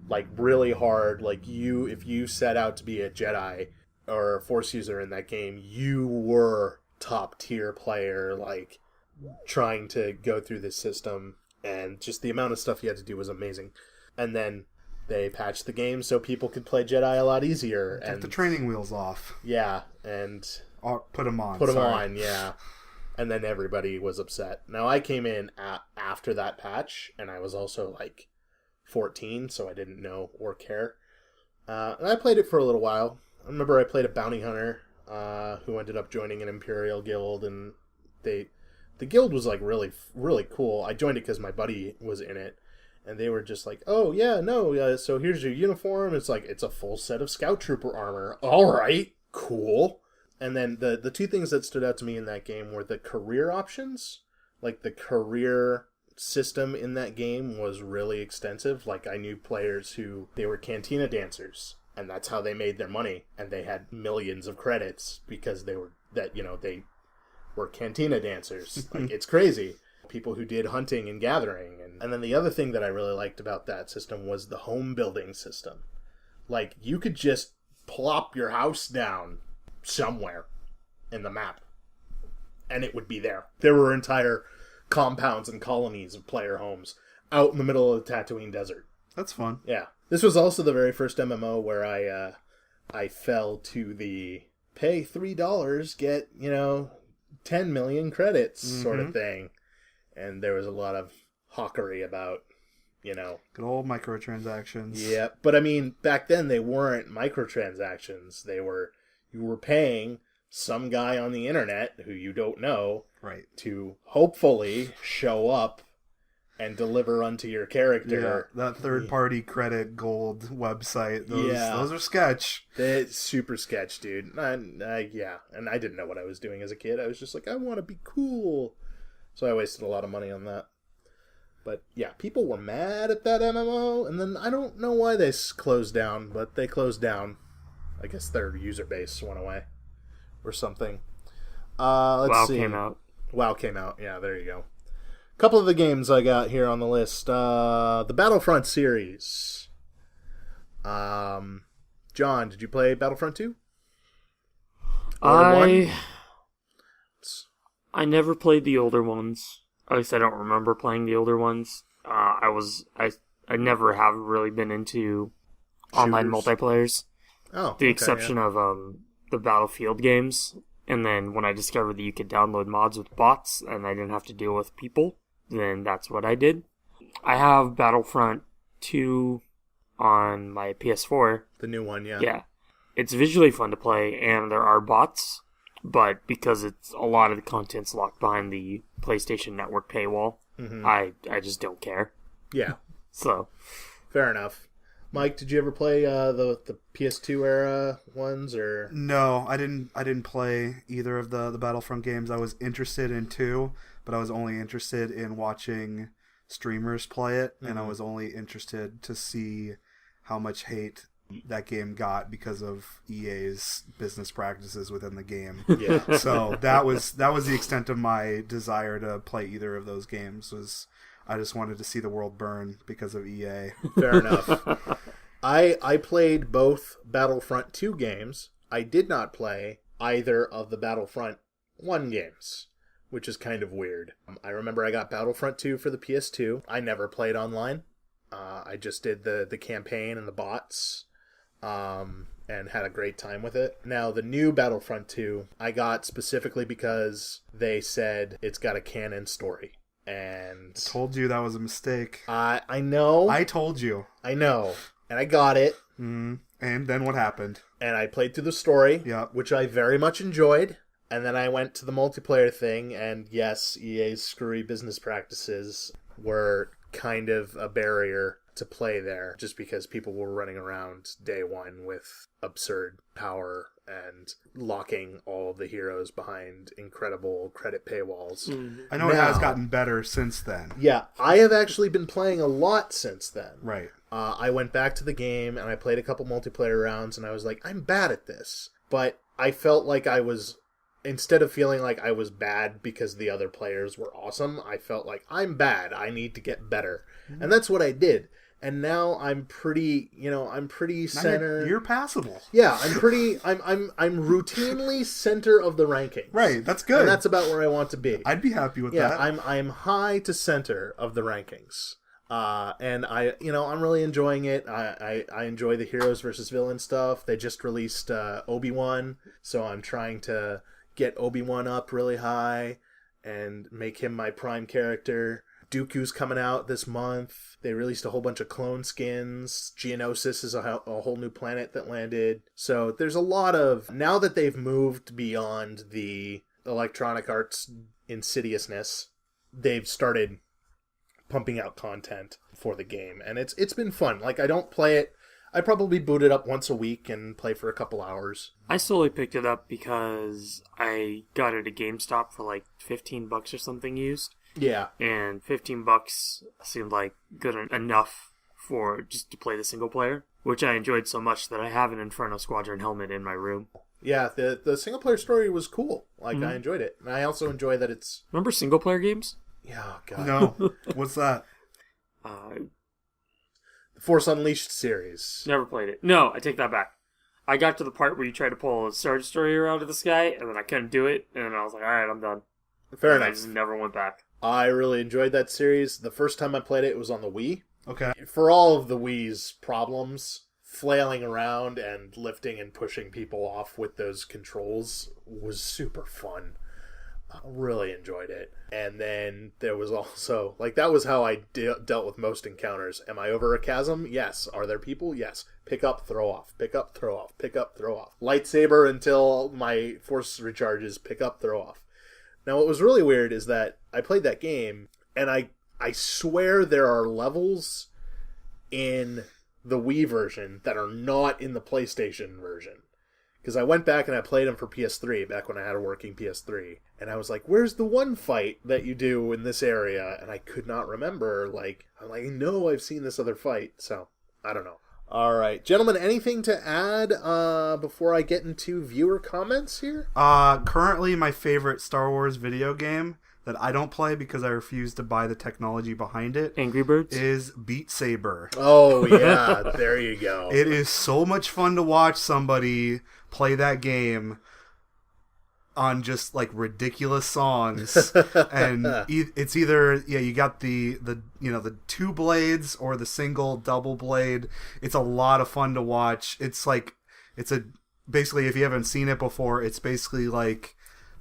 like really hard. Like if you set out to be a Jedi or a Force user in that game, you were top tier player, like trying to go through this system, and just the amount of stuff you had to do was amazing. And then they patched the game so people could play Jedi a lot easier. Took the training wheels off. Yeah, and put them on. Yeah. And then everybody was upset. Now, I came in after that patch, and I was also, like, 14, so I didn't know or care. And I played it for a little while. I remember I played a bounty hunter who ended up joining an Imperial guild, and the guild was, like, really, really cool. I joined it because my buddy was in it, and they were just like, oh, yeah, no, so here's your uniform. It's like, it's a full set of Scout Trooper armor. All right, cool. And then the two things that stood out to me in that game were the career options. Like, the career system in that game was really extensive. Like, I knew players who, they were cantina dancers, and that's how they made their money. And they had millions of credits because they were cantina dancers. Like, it's crazy. People who did hunting and gathering. And then the other thing that I really liked about that system was the home building system. Like, you could just plop your house down somewhere in the map, and it would be there. There were entire compounds and colonies of player homes out in the middle of the Tatooine desert. That's fun. Yeah. This was also the very first MMO where I fell to the pay $3, get, 10 million credits sort of thing. And there was a lot of hawkery about, Good old microtransactions. Yeah, but I mean, back then they weren't microtransactions. You were paying some guy on the internet who you don't know to hopefully show up and deliver unto your character. Yeah, that third-party credit gold website. Those are sketch. It's super sketch, dude. And I didn't know what I was doing as a kid. I was just like, I want to be cool. So I wasted a lot of money on that. But yeah, people were mad at that MMO, and then I don't know why they closed down, but they closed down. I guess their user base went away or something. Let's see. WoW came out. Yeah, there you go. A couple of the games I got here on the list. The Battlefront series. John, did you play Battlefront 2? I never played the older ones. At least I don't remember playing the older ones. I never have really been into online multiplayers. Oh, the exception of the Battlefield games. And then when I discovered that you could download mods with bots and I didn't have to deal with people, then that's what I did. I have Battlefront 2 on my PS4. The new one, yeah. Yeah. It's visually fun to play, and there are bots, but because a lot of the content's locked behind the PlayStation Network paywall, I just don't care. Yeah. So. Fair enough. Mike, did you ever play the PS2 era ones or? No, I didn't play either of the Battlefront games. I was interested in 2, but I was only interested in watching streamers play it, and I was only interested to see how much hate that game got because of EA's business practices within the game. Yeah. So that was the extent of my desire to play either of those games. Was I just wanted to see the world burn because of EA. Fair enough. I played both Battlefront 2 games. I did not play either of the Battlefront 1 games, which is kind of weird. I remember I got Battlefront 2 for the PS2. I never played online. I just did the campaign and the bots, and had a great time with it. Now, the new Battlefront 2, I got specifically because they said it's got a canon story. And I told you that was a mistake. I know. I told you. I know. And I got it. And then what happened? And I played through the story, which I very much enjoyed. And then I went to the multiplayer thing, and yes, EA's screwy business practices were kind of a barrier to play there, just because people were running around day one with absurd power and locking all of the heroes behind incredible credit paywalls. I know it has gotten better since then. Yeah, I have actually been playing a lot since then. Right. I went back to the game and I played a couple multiplayer rounds, and I was like, I'm bad at this. But I felt like I was, instead of feeling like I was bad because the other players were awesome, I felt like I'm bad. I need to get better. And that's what I did. And now I'm pretty center. You're passable. Yeah, I'm routinely center of the rankings. Right, that's good. And that's about where I want to be. I'd be happy with that. Yeah, I'm high to center of the rankings. And I'm really enjoying it. I enjoy the heroes versus villain stuff. They just released Obi-Wan, so I'm trying to get Obi-Wan up really high and make him my prime character. Dooku's coming out this month. They released a whole bunch of clone skins. Geonosis is a whole new planet that landed. So there's a lot of, now that they've moved beyond the Electronic Arts insidiousness, they've started pumping out content for the game, and it's been fun. Like, I don't play it. I probably boot it up once a week and play for a couple hours. I slowly picked it up because I got it at GameStop for like $15 or something used. Yeah. And $15 seemed like good enough for just to play the single player, which I enjoyed so much that I have an Inferno Squadron helmet in my room. Yeah, the single player story was cool. Like, I enjoyed it. And I also enjoy that it's... Remember single player games? Yeah, oh God. No. What's that? The Force Unleashed series. Never played it. No, I take that back. I got to the part where you try to pull a Star Destroyer out of the sky, and then I couldn't do it, and I was like, alright, I'm done. Fair and enough. I just never went back. I really enjoyed that series. The first time I played it was on the Wii. Okay. For all of the Wii's problems, flailing around and lifting and pushing people off with those controls was super fun. I really enjoyed it. And then there was also, like, that was how I dealt with most encounters. Am I over a chasm? Yes. Are there people? Yes. Pick up, throw off. Pick up, throw off. Pick up, throw off. Lightsaber until my force recharges. Pick up, throw off. Now, what was really weird is that I played that game, and I swear there are levels in the Wii version that are not in the PlayStation version. Because I went back and I played them for PS3 back when I had a working PS3. And I was like, where's the one fight that you do in this area? And I could not remember. I'm like, no, I've seen this other fight. So, I don't know. All right. Gentlemen, anything to add before I get into viewer comments here? Currently, my favorite Star Wars video game that I don't play because I refuse to buy the technology behind it. Angry Birds? Is Beat Saber. Oh, yeah. There you go. It is so much fun to watch somebody play that game on just like ridiculous songs. And it's either, you got the two blades or the single double blade. It's a lot of fun to watch. Basically, if you haven't seen it before, it's basically like,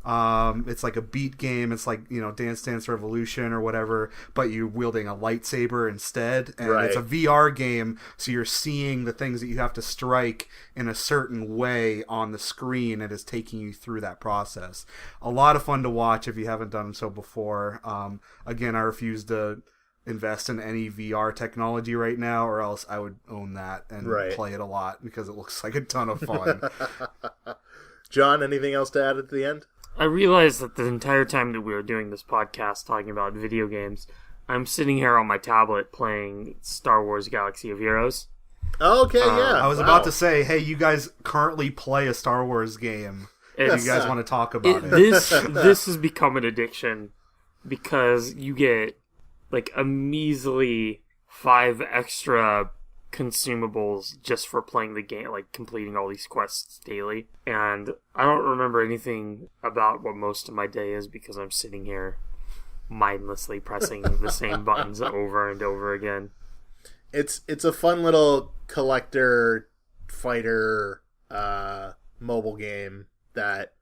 it's like a beat game. It's like, Dance Dance Revolution or whatever, but you're wielding a lightsaber instead. And It's a VR game, so you're seeing the things that you have to strike in a certain way on the screen. It is taking you through that process. A lot of fun to watch if you haven't done so before. Again, I refuse to invest in any VR technology right now, or else I would own that and play it a lot because it looks like a ton of fun. John, anything else to add at the end? I realized that the entire time that we were doing this podcast talking about video games, I'm sitting here on my tablet playing Star Wars Galaxy of Heroes. Okay, yeah. I was about to say, hey, you guys currently play a Star Wars game. If you guys want to talk about it. This has become an addiction because you get like a measly 5 extra consumables just for playing the game, like completing all these quests daily. And I don't remember anything about what most of my day is because I'm sitting here mindlessly pressing the same buttons over and over again. It's a fun little collector fighter mobile game that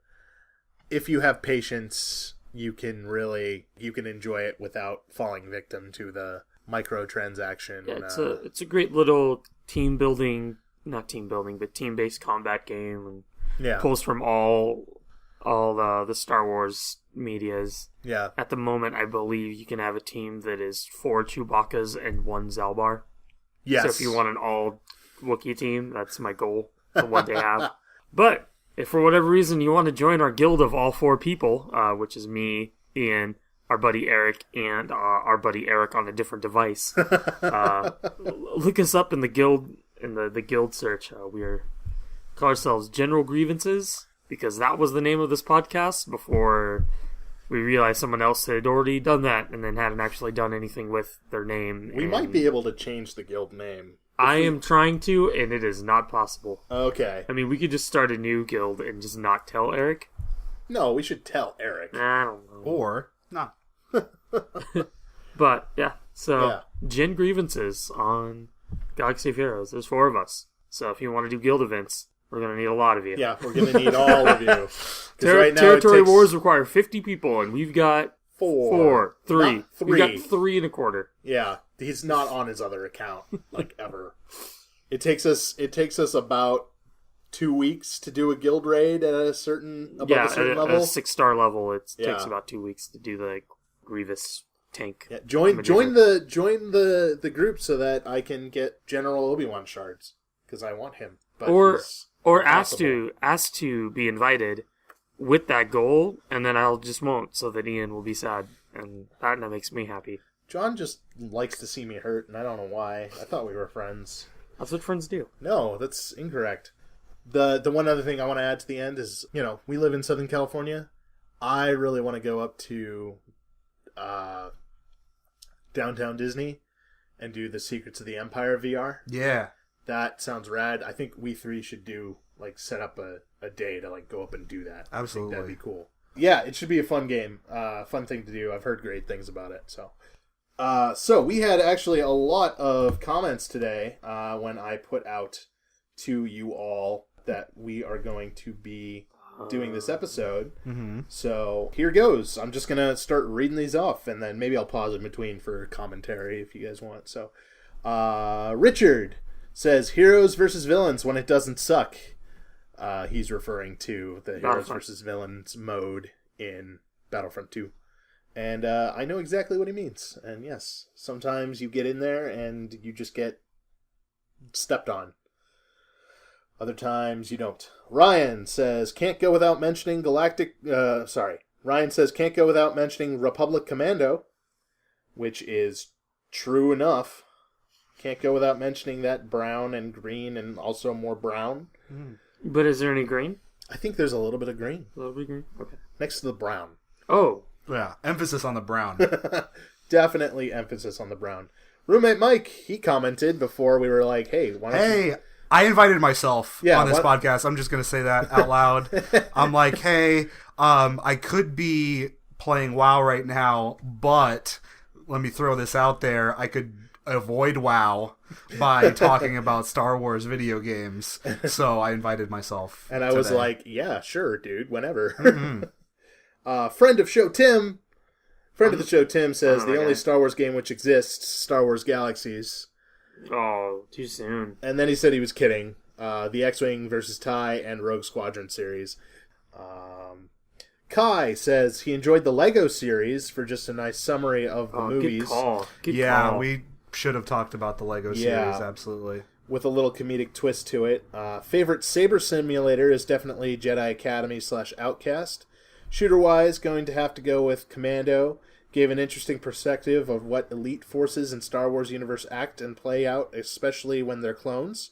if you have patience, you can enjoy it without falling victim to the microtransaction. Yeah, it's a great little team-based combat game, and pulls from all the Star Wars medias. Yeah. At the moment, I believe you can have a team that is 4 Chewbaccas and 1 Zalbar. Yes. So if you want an all Wookiee team, that's my goal for what they have. But if for whatever reason you want to join our guild of all 4 people, which is me, Ian, our buddy Eric, and our buddy Eric on a different device, look us up in the guild, in the guild search. We call ourselves General Grievances because that was the name of this podcast before we realized someone else had already done that and then hadn't actually done anything with their name. We might be able to change the guild name. I am trying to, and it is not possible. Okay. I mean, we could just start a new guild and just not tell Eric. No, we should tell Eric. I don't know. Or not. But, Gen Grievances on Galaxy of Heroes. There's 4 of us. So if you want to do guild events, we're going to need a lot of you. Yeah, we're going to need all of you. Right now Territory Wars require 50 people, and we've got 4. 3. We've got 3 and a quarter. Yeah, he's not on his other account, like, ever. It takes us about 2 weeks to do a guild raid at a certain level. At a 6-star level, it takes about 2 weeks to do the Grievous tank. Yeah, join the group so that I can get General Obi-Wan shards because I want him. But or ask to be invited with that goal, and then I'll just won't, so that Ian will be sad, and that makes me happy. John just likes to see me hurt, and I don't know why. I thought we were friends. That's what friends do. No, that's incorrect. The one other thing I want to add to the end is, we live in Southern California. I really want to go up to downtown Disney and do the Secrets of the Empire VR. Yeah. That sounds rad. I think we 3 should set up a day to go up and do that. Absolutely. I think that'd be cool. Yeah, it should be a fun game. Fun thing to do. I've heard great things about it. So we had actually a lot of comments today when I put out to you all that we are going to be doing this episode. Mm-hmm. So here goes. I'm just going to start reading these off, and then maybe I'll pause in between for commentary if you guys want. So, Richard says, Heroes versus Villains when it doesn't suck. He's referring to the Heroes versus Villains mode in Battlefront 2. And I know exactly what he means. And yes, sometimes you get in there and you just get stepped on. Other times you don't. Ryan says, can't go without mentioning Ryan says, can't go without mentioning Republic Commando, which is true enough. Can't go without mentioning that brown and green and also more brown. But is there any green? I think there's a little bit of green. A little bit of green? Okay. Next to the brown. Oh. Yeah, emphasis on the brown. Definitely emphasis on the brown. Roommate Mike, he commented before we were like, hey, why don't you... I invited myself on this podcast. I'm just going to say that out loud. I'm like, hey, I could be playing WoW right now, but let me throw this out there. I could avoid WoW by talking about Star Wars video games. So I invited myself. And I was like, yeah, sure, dude, whenever. Mm-hmm. Friend of the show, Tim, says the only Star Wars game which exists, Star Wars Galaxies. Oh, too soon. And then he said he was kidding. The X-Wing versus TIE and Rogue Squadron series. Kai says he enjoyed the Lego series for just a nice summary of the movies. Good call. We should have talked about the Lego series, absolutely. With a little comedic twist to it. Favorite saber simulator is definitely Jedi Academy / Outcast. Shooter-wise, going to have to go with Commando. Gave an interesting perspective of what elite forces in Star Wars universe act and play out, especially when they're clones.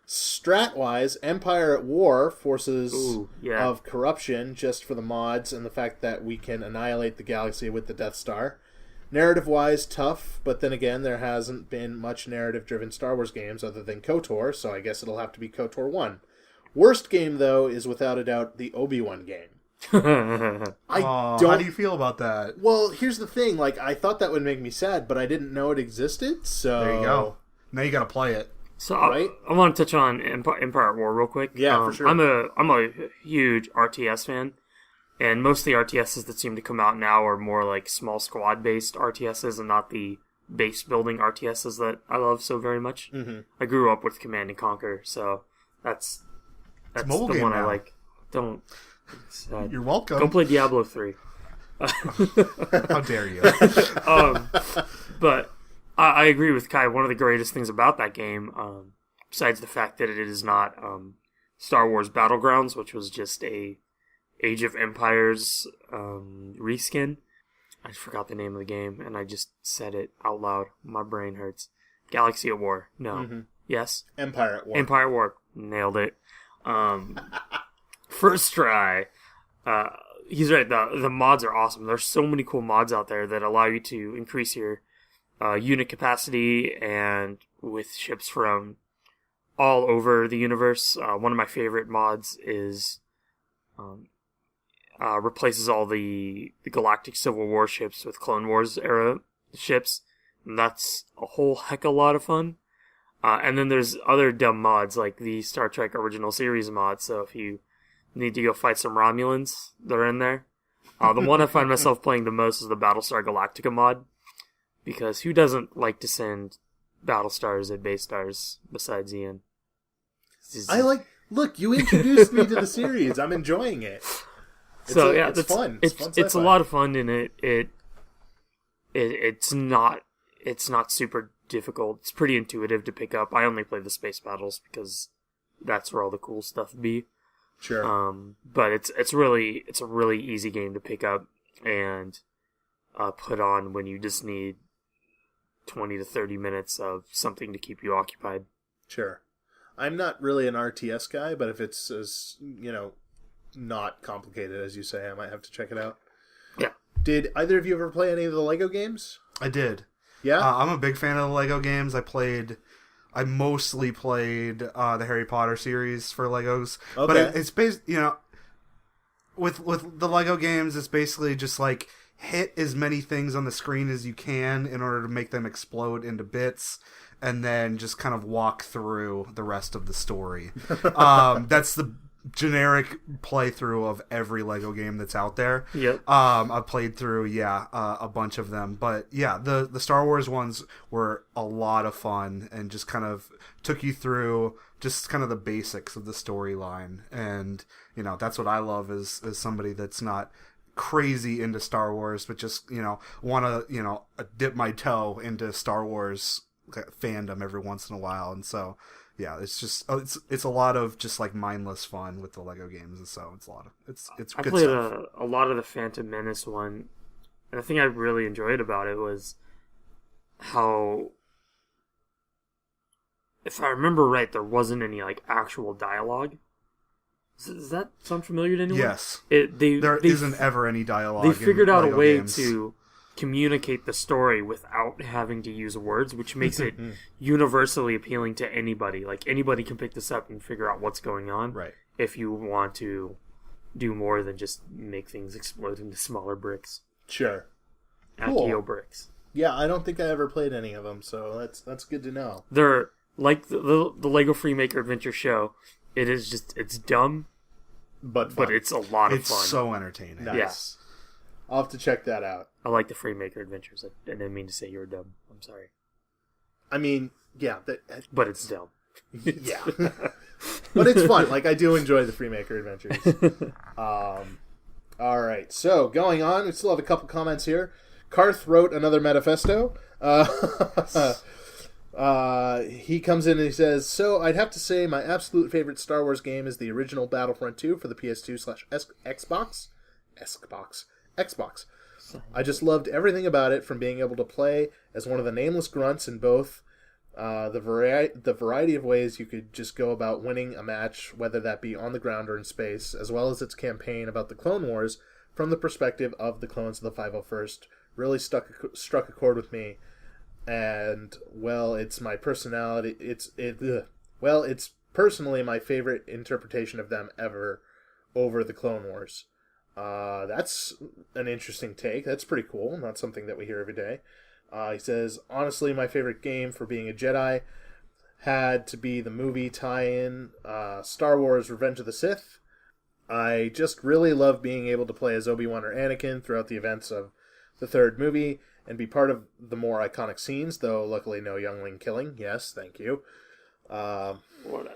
Strat-wise, Empire at War, forces of corruption, just for the mods and the fact that we can annihilate the galaxy with the Death Star. Narrative-wise, tough, but then again, there hasn't been much narrative-driven Star Wars games other than KOTOR, so I guess it'll have to be KOTOR 1. Worst game, though, is without a doubt the Obi-Wan game. How do you feel about that? Well, here's the thing. Like, I thought that would make me sad, but I didn't know it existed, so... There you go. Now you gotta play it. So I want to touch on Empire at War real quick. Yeah, for sure. I'm a huge RTS fan, and most of the RTSs that seem to come out now are more like small squad-based RTSs and not the base-building RTSs that I love so very much. Mm-hmm. I grew up with Command & Conquer, so that's the one I like. Don't... You're welcome. Go play Diablo 3. How dare you? But I agree with Kai. One of the greatest things about that game, besides the fact that it is not Star Wars Battlegrounds, which was just a Age of Empires reskin. I forgot the name of the game, and I just said it out loud. My brain hurts. Galaxy at War. No. Mm-hmm. Yes? Empire at War. Empire at War. Nailed it. First try. He's right. The mods are awesome. There's so many cool mods out there that allow you to increase your unit capacity, and with ships from all over the universe. One of my favorite mods is replaces all the Galactic Civil War ships with Clone Wars era ships. And that's a whole heck of a lot of fun. And then there's other dumb mods like the Star Trek Original Series mod. So if you need to go fight some Romulans, they're in there. The one I find myself playing the most is the Battlestar Galactica mod, because who doesn't like to send Battlestars at base stars besides Ian? Look, you introduced me to the series. I'm enjoying it. It's fun. It's a lot of fun, and it's not super difficult. It's pretty intuitive to pick up. I only play the space battles because that's where all the cool stuff be. Sure. But it's a really easy game to pick up and put on when you just need 20 to 30 minutes of something to keep you occupied. Sure. I'm not really an RTS guy, but if it's as, not complicated as you say, I might have to check it out. Yeah. Did either of you ever play any of the Lego games? I did. Yeah? I'm a big fan of the Lego games. I mostly played the Harry Potter series for Legos. Okay. But it's based, with the Lego games, it's basically just like, hit as many things on the screen as you can in order to make them explode into bits, and then just kind of walk through the rest of the story. That's the generic playthrough of every Lego game that's out there. Yep. I've played through, a bunch of them. But yeah, the Star Wars ones were a lot of fun and just kind of took you through just kind of the basics of the storyline. And, that's what I love as somebody that's not crazy into Star Wars, but just, want to, dip my toe into Star Wars fandom every once in a while. And so, yeah, it's just it's a lot of just like mindless fun with the Lego games, and so it's a lot of it's I good played stuff. a lot of the Phantom Menace one, and the thing I really enjoyed about it was how, if I remember right, there wasn't any like actual dialogue. Does that sound familiar to anyone? Yes, there isn't ever any dialogue. They figured out Lego a way games. to communicate the story without having to use words, which makes it universally appealing to anybody. Like, anybody can pick this up and figure out what's going on. Right. If you want to do more than just make things explode into smaller bricks. Sure. Accio bricks. Yeah, I don't think I ever played any of them, so that's good to know. They're like the Lego Freemaker Adventure show. It's dumb, but it's a lot of fun. It's so entertaining. Nice. Yes. I'll have to check that out. I like the Freemaker Adventures. I didn't mean to say you were dumb. I'm sorry. I mean, yeah. But it's dumb. Yeah. But it's fun. Like, I do enjoy the Freemaker Adventures. All right. So, going on, we still have a couple comments here. Karth wrote another manifesto. He comes in and he says, so I'd have to say my absolute favorite Star Wars game is the original Battlefront 2 for the PS2/Xbox. Xbox. I just loved everything about it, from being able to play as one of the nameless grunts in both the variety of ways you could just go about winning a match, whether that be on the ground or in space, as well as its campaign about the Clone Wars from the perspective of the clones of the 501st, really struck a chord with me. And, well, it's my personality. It's personally my favorite interpretation of them ever over the Clone Wars. That's an interesting take. That's pretty cool. Not something that we hear every day. He says, honestly, my favorite game for being a Jedi had to be the movie tie-in, Star Wars Revenge of the Sith. I just really love being able to play as Obi-Wan or Anakin throughout the events of the third movie and be part of the more iconic scenes, though luckily no youngling killing. Yes, thank you. Whatever.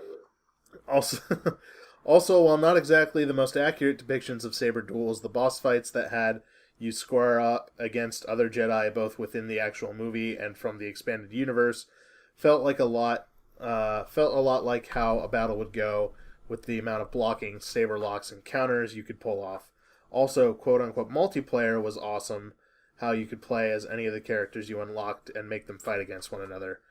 Also, while not exactly the most accurate depictions of saber duels, the boss fights that had you square up against other Jedi, both within the actual movie and from the expanded universe, felt a lot like how a battle would go, with the amount of blocking, saber locks, and counters you could pull off. Also, quote-unquote multiplayer was awesome, how you could play as any of the characters you unlocked and make them fight against one another.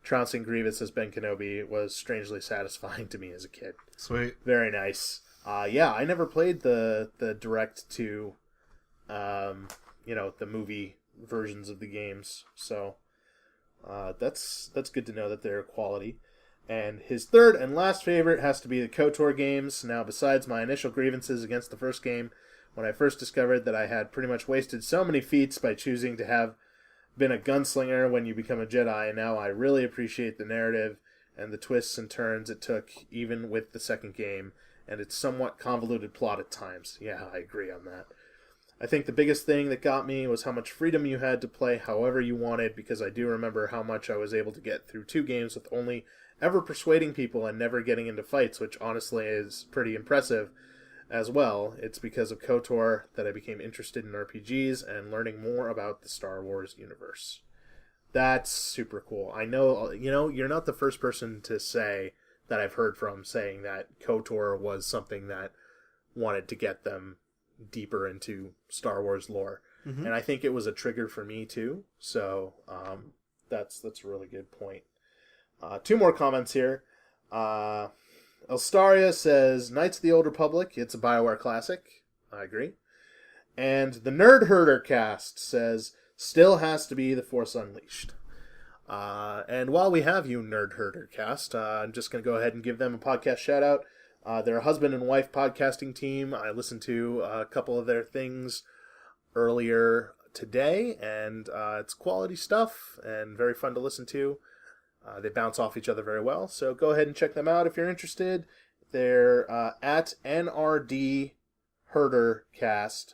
Trouncing Grievous as Ben Kenobi was strangely satisfying to me as a kid. Sweet. Very nice. Yeah, I never played the direct to, the movie versions of the games. So that's good to know that they're quality. And his third and last favorite has to be the KOTOR games. Now, besides my initial grievances against the first game, when I first discovered that I had pretty much wasted so many feats by choosing to have been a gunslinger when you become a Jedi, and now I really appreciate the narrative and the twists and turns it took, even with the second game, and its somewhat convoluted plot at times. Yeah, I agree on that. I think the biggest thing that got me was how much freedom you had to play however you wanted, because I do remember how much I was able to get through 2 games with only ever persuading people and never getting into fights, which honestly is pretty impressive as well. It's because of KOTOR that I became interested in RPGs and learning more about the Star Wars universe. That's super cool. I know, you're not the first person to say that I've heard from saying that KOTOR was something that wanted to get them deeper into Star Wars lore. Mm-hmm. And I think it was a trigger for me too. So that's a really good point. 2 more comments here. Elstaria says, Knights of the Old Republic, it's a BioWare classic. I agree. And the Nerd Herder cast says, still has to be The Force Unleashed. And while we have you, Nerd Herder cast, I'm just going to go ahead and give them a podcast shout out. They're a husband and wife podcasting team. I listened to a couple of their things earlier today, and it's quality stuff and very fun to listen to. They bounce off each other very well, so go ahead and check them out if you're interested. They're at NRD Herdercast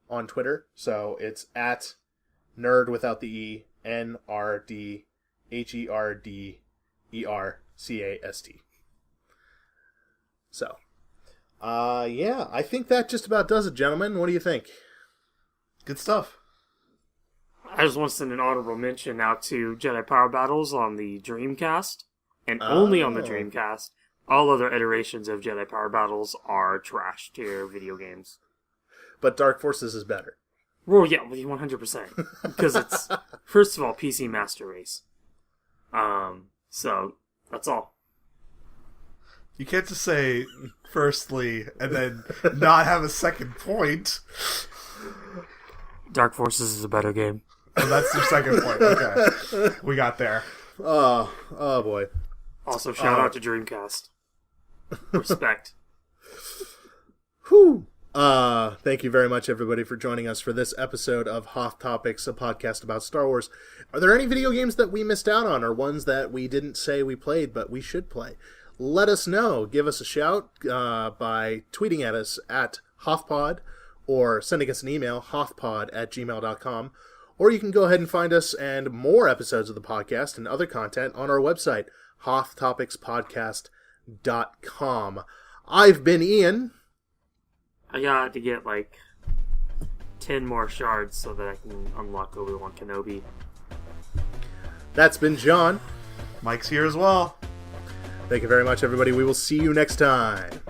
on Twitter, so it's at nerd without the E, NRDHERDERCAST. So, yeah, I think that just about does it, gentlemen. What do you think? Good stuff. I just want to send an honorable mention out to Jedi Power Battles on the Dreamcast, and only on the Dreamcast. All other iterations of Jedi Power Battles are trash tier video games. But Dark Forces is better. Well, yeah, 100%. Because it's, first of all, PC Master Race. So, that's all. You can't just say, firstly, and then not have a second point. Dark Forces is a better game. Oh, that's your second point. Okay. We got there. Oh boy. Also, shout out to Dreamcast. Respect. Whew. Thank you very much, everybody, for joining us for this episode of Hoth Topics, a podcast about Star Wars. Are there any video games that we missed out on, or ones that we didn't say we played but we should play? Let us know. Give us a shout by tweeting at us at HothPod, or sending us an email, hothpod@gmail.com. Or you can go ahead and find us and more episodes of the podcast and other content on our website, HothTopicsPodcast.com. I've been Ian. I got to get 10 more shards so that I can unlock Obi-Wan Kenobi. That's been John. Mike's here as well. Thank you very much, everybody. We will see you next time.